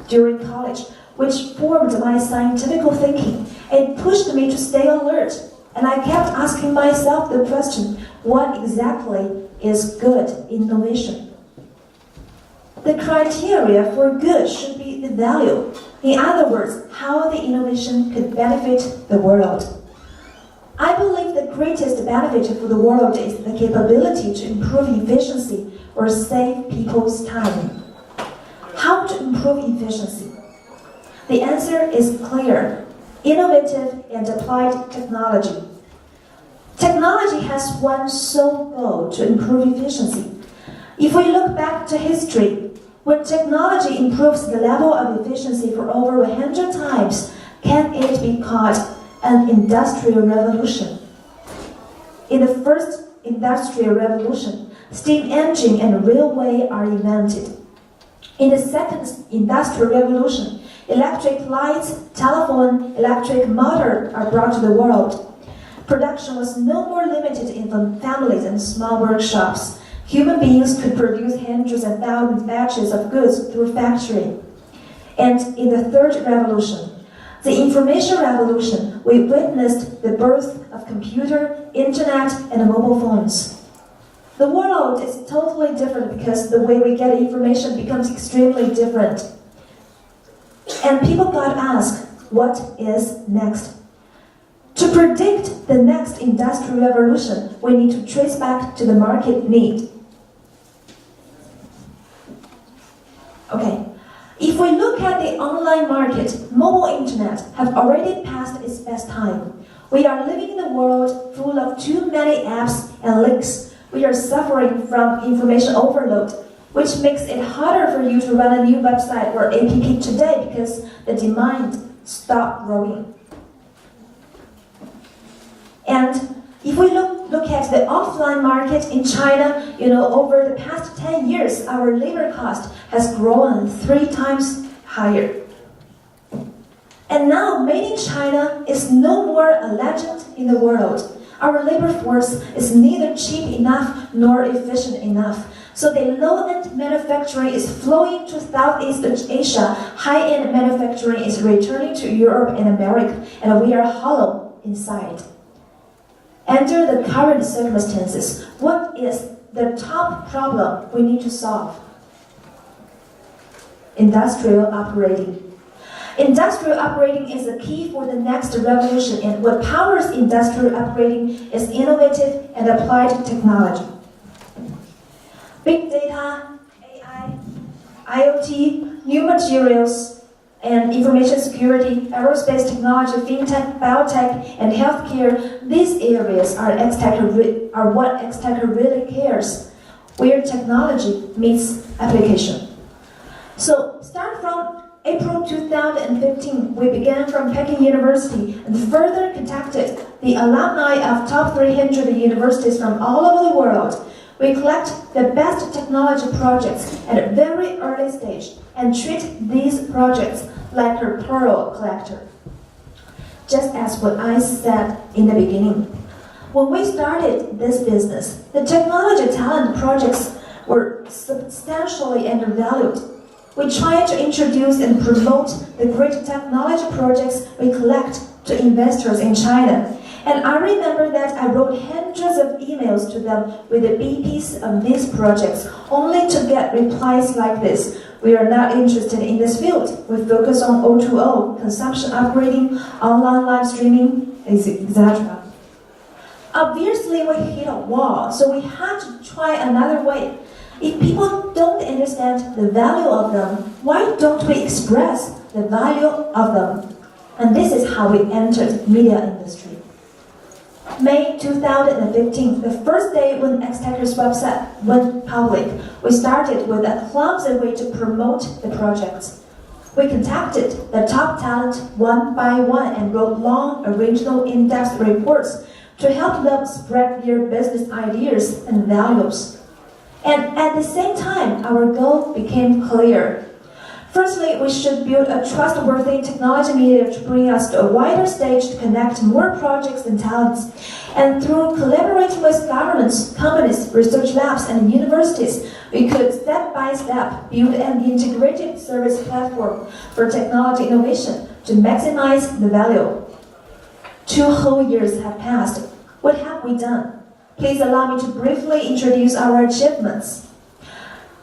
during college, which formed my scientific thinking. It pushed me to stay alert, and I kept asking myself the question, what exactly is good innovation? The criteria for good should be the value. In other words, how the innovation could benefit the world. I believe the greatest benefit for the world is the capability to improve efficiency or save people's time. How to improve efficiency? The answer is clear: innovative and applied technology. Technology has one sole goal: to improve efficiency. If we look back to history, when technology improves the level of efficiency for over 100 times, can it be called an industrial revolution? In the first industrial revolution, steam engine and railway are invented. In the second industrial revolution, electric lights, telephone, electric motor are brought to the world. Production was no more limited in families and small workshops. Human beings could produce hundreds and thousands of batches of goods through factory. And in the third revolution, the information revolution, we witnessed the birth of computer, internet, and mobile phones. The world is totally different because the way we get information becomes extremely different. And people got asked, what is next? To predict the next industrial revolution, we need to trace back to the market need. Okay, if we look at the online market, mobile internet have already passed its best time. We are living in a world full of too many apps and links. We are suffering from information overload, which makes it harder for you to run a new website or app today because the demand stopped growing. And if we look at the offline market in China, over the past 10 years, our labor cost has grown 3 times higher. And now, made in China is no more a legend in the world. Our labor force is neither cheap enough nor efficient enough. So the low-end manufacturing is flowing to Southeast Asia. High-end manufacturing is returning to Europe and America, and we are hollow inside. Under the current circumstances, what is the top problem we need to solve? Industrial operating. Industrial operating is the key for the next revolution, and what powers industrial operating is innovative and applied technology. Big data, AI, IoT, new materials, and information security, aerospace technology, fintech, biotech, and healthcare, these areas are what Xtech really cares, where technology meets application. So, start from April 2015, we began from Peking University and further contacted the alumni of top 300 universities from all over the world. We collect the best technology projects at a very early stage and treat these projects like a pearl collector. Just as what I said in the beginning. When we started this business, the technology talent projects were substantially undervalued. We try to introduce and promote the great technology projects we collect to investors in China. And I remember that I wrote hundreds of emails to them with the BPs of these projects, only to get replies like this. We are not interested in this field. We focus on O2O, consumption upgrading, online live streaming, etc. Obviously, we hit a wall, so we had to try another way. If people don't understand the value of them, why don't we express the value of them? And this is how we entered media industry. May 2015, the first day when Xtech's website went public, we started with a clumsy way to promote the projects. We contacted the top talent one by one and wrote long, original, in-depth reports to help them spread their business ideas and values. And at the same time, our goal became clear. Firstly, we should build a trustworthy technology media to bring us to a wider stage to connect more projects and talents. And through collaborating with governments, companies, research labs, and universities, we could step by step build an integrated service platform for technology innovation to maximize the value. 2 whole years have passed. What have we done? Please allow me to briefly introduce our achievements.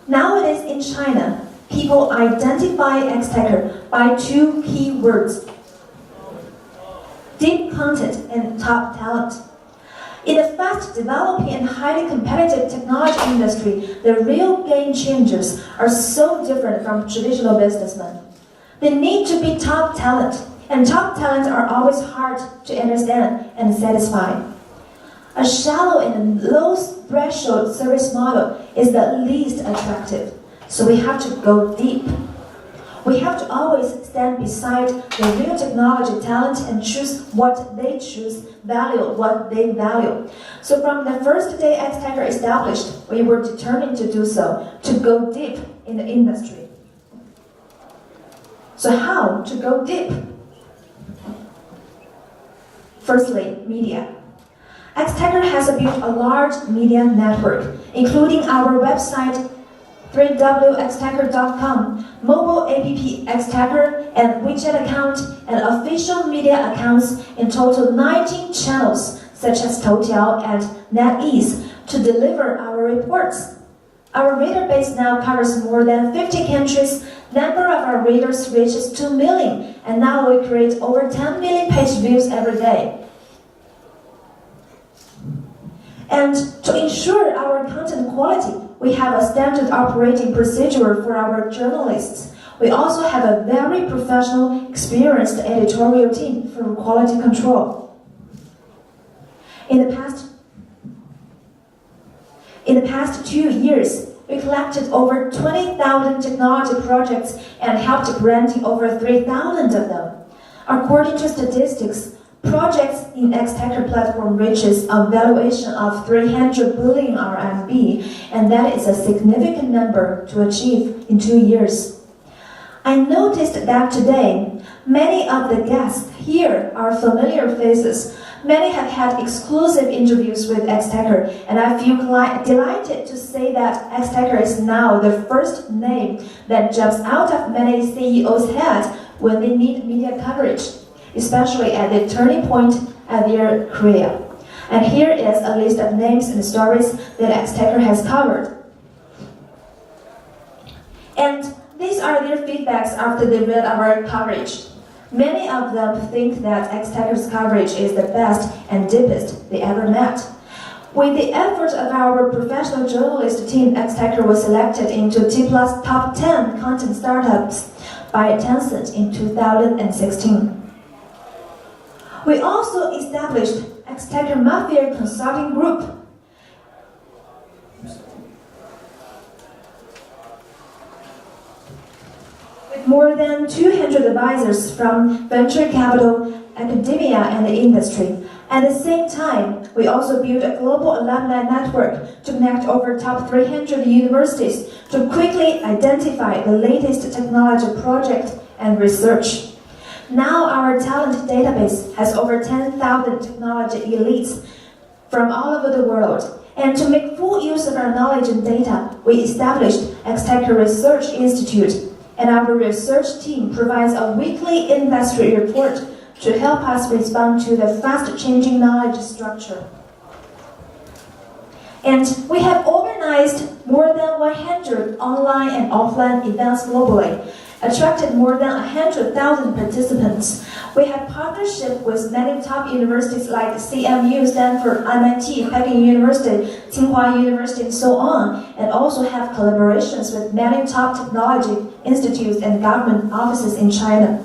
Nowadays in China, people identify Xtech by 2 key words: deep content and top talent. In a fast-developing and highly competitive technology industry, the real game changers are so different from traditional businessmen. They need to be top talent, and top talent are always hard to understand and satisfy. A shallow and low-threshold service model is the least attractive, so we have to go deep. We have to always stand beside the real technology talent and choose what they choose, value what they value. So from the first day Xtech established, we were determined to do so, to go deep in the industry. So how to go deep? Firstly, media. Xtech has built a large media network, including our website, www.xtech.com, mobile app Xtech, and WeChat account, and official media accounts in total 19 channels, such as Toutiao and NetEase, to deliver our reports. Our reader base now covers more than 50 countries, Number of our readers reaches 2 million, and now we create over 10 million page views every day. And to ensure our content quality, we have a standard operating procedure for our journalists. We also have a very professional, experienced editorial team for quality control. In the past 2 years, we collected over 20,000 technology projects and helped branding over 3,000 of them. According to statistics, projects in Xtacker platform reaches a valuation of 300 billion RMB, and that is a significant number to achieve in 2 years. I noticed that today, many of the guests here are familiar faces. Many have had exclusive interviews with Xtacker, and I feel delighted to say that Xtacker is now the first name that jumps out of many CEOs' heads when they need media coverage, especially at the turning point of their career. And here is a list of names and stories that Xtacker has covered. And these are their feedbacks after they read our coverage. Many of them think that Xtacker's coverage is the best and deepest they ever met. With the effort of our professional journalist team, Xtacker was selected into T+ Top 10 Content Startups by Tencent in 2016. We also established Xtacker Mafia Consulting Group. With more than 200 advisors from venture capital, academia, and the industry. At the same time, we also built a global alumni network to connect over top 300 universities to quickly identify the latest technology project and research. Now our talent database has over 10,000 technology elites from all over the world. And to make full use of our knowledge and data, we established Xtacker Research Institute. And our research team provides a weekly industry report to help us respond to the fast-changing knowledge structure. And we have organized more than 100 online and offline events globally, attracted more than 100,000 participants. We have partnership with many top universities like CMU, Stanford, MIT, Peking University, Tsinghua University, and so on, and also have collaborations with many top technology institutes and government offices in China.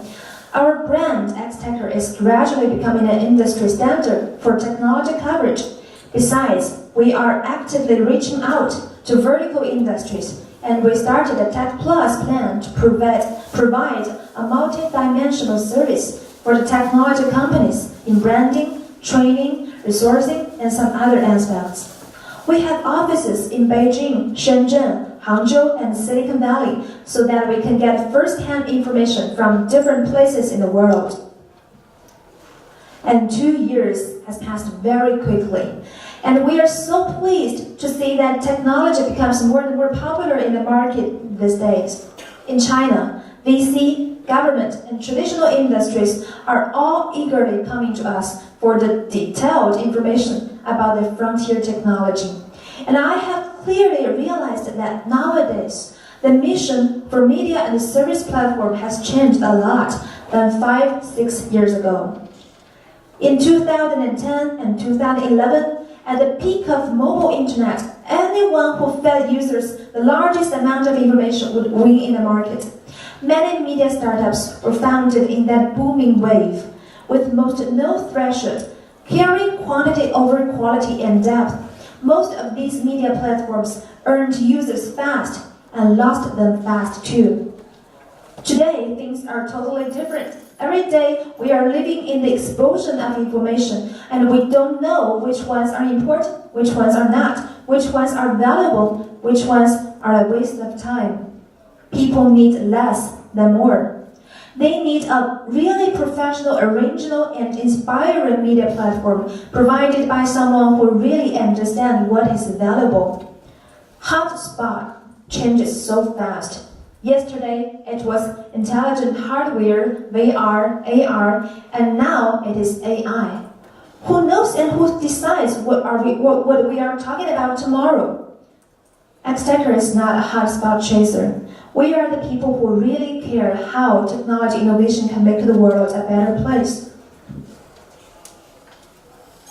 Our brand, Xtacker, is gradually becoming an industry standard for technology coverage. Besides, we are actively reaching out to vertical industries, and we started a Tech Plus plan to provide a multi-dimensional service for the technology companies in branding, training, resourcing, and some other aspects. We have offices in Beijing, Shenzhen, Hangzhou, and Silicon Valley so that we can get first-hand information from different places in the world. And 2 years has passed very quickly. And we are so pleased to see that technology becomes more and more popular in the market these days. In China, VC, government, and traditional industries are all eagerly coming to us for the detailed information about the frontier technology. And I have clearly realized that nowadays, the mission for media and the service platform has changed a lot than 5-6 years ago. In 2010 and 2011, at the peak of mobile internet, anyone who fed users the largest amount of information would win in the market. Many media startups were founded in that booming wave, with most no threshold, carrying quantity over quality and depth. Most of these media platforms earned users fast and lost them fast too. Today, things are totally different. Every day, we are living in the explosion of information, and we don't know which ones are important, which ones are not, which ones are valuable, which ones are a waste of time. People need less than more. They need a really professional, original, and inspiring media platform provided by someone who really understands what is valuable. Hotspot changes so fast. Yesterday, it was intelligent hardware, VR, AR, and now it is AI. Who knows and who decides what we are talking about tomorrow? Xtacker is not a hotspot chaser. We are the people who really care how technology innovation can make the world a better place.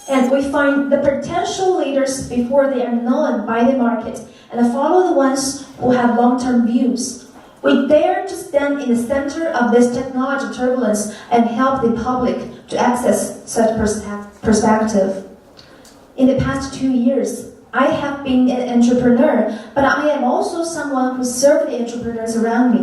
And we find the potential leaders before they are known by the market and follow the ones who have long-term views. We dare to stand in the center of this technology turbulence and help the public to access such perspective. In the past 2 years, I have been an entrepreneur, but I am also someone who served the entrepreneurs around me.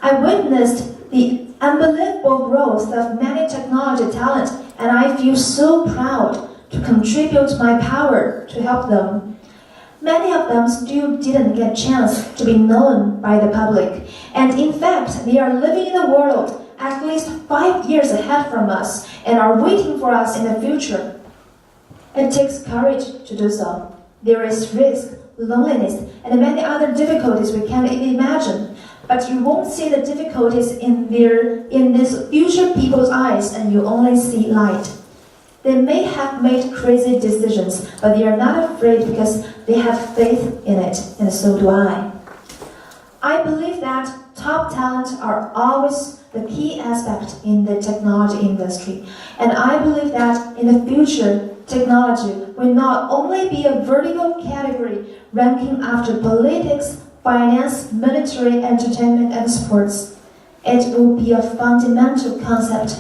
I witnessed the unbelievable growth of many technology talent, and I feel so proud to contribute my power to help them. Many of them still didn't get a chance to be known by the public, and in fact, they are living in a world at least 5 years ahead from us and are waiting for us in the future. It takes courage to do so. There is risk, loneliness, and many other difficulties we can't even imagine. But you won't see the difficulties in these future people's eyes, and you only see light. They may have made crazy decisions, but they are not afraid because they have faith in it, and so do I. I believe that top talent are always the key aspect in the technology industry, and I believe that in the future, technology will not only be a vertical category ranking after politics, finance, military, entertainment, and sports. It will be a fundamental concept,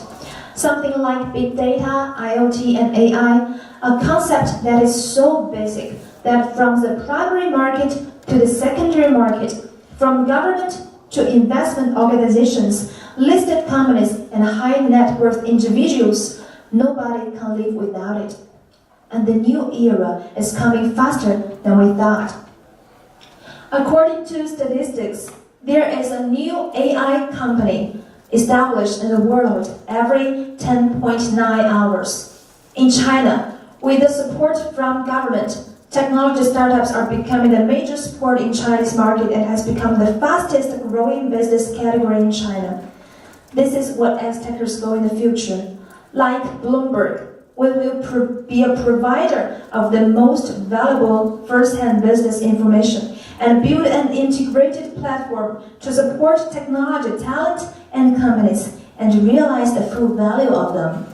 something like big data, IoT, and AI, a concept that is so basic that from the primary market to the secondary market, from government to investment organizations, listed companies, and high net worth individuals, nobody can live without it. And the new era is coming faster than we thought. According to statistics, there is a new AI company established in the world every 10.9 hours. In China, with the support from government, technology startups are becoming a major sport in Chinese market and has become the fastest growing business category in China. This is what X-Techers go in the future. Like Bloomberg, we will be a provider of the most valuable first-hand business information and build an integrated platform to support technology talent and companies and realize the full value of them.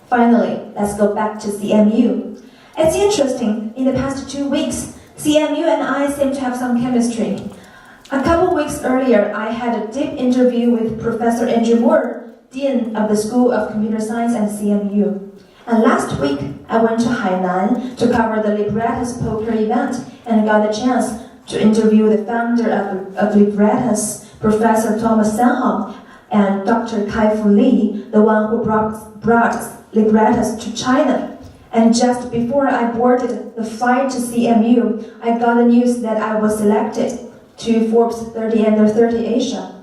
Finally, let's go back to CMU. It's interesting, in the past 2 weeks, CMU and I seem to have some chemistry. A couple weeks earlier, I had a deep interview with Professor Andrew Moore, Dean of the School of Computer Science at CMU. And last week, I went to Hainan to cover the Librettas poker event and got the chance to interview the founder of Librettas, Professor Thomas Sanhong, and Dr. Kai-Fu Lee, the one who brought Librettas to China. And just before I boarded the flight to CMU, I got the news that I was selected to Forbes 30 Under 30 Asia.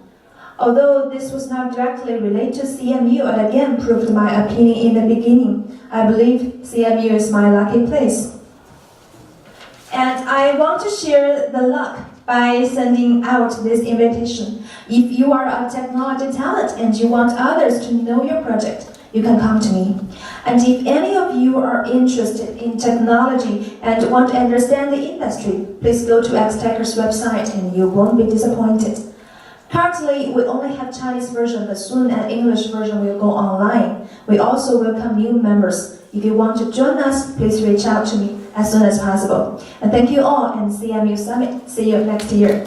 Although this was not directly related to CMU, it again proved my opinion in the beginning. I believe CMU is my lucky place. And I want to share the luck by sending out this invitation. If you are a technology talent and you want others to know your project, you can come to me. And if any of you are interested in technology and want to understand the industry, please go to X-Techers website and you won't be disappointed. Currently, we only have Chinese version, but soon an English version will go online. We also welcome new members. If you want to join us, please reach out to me as soon as possible. And thank you all, and CMU Summit. See you next year.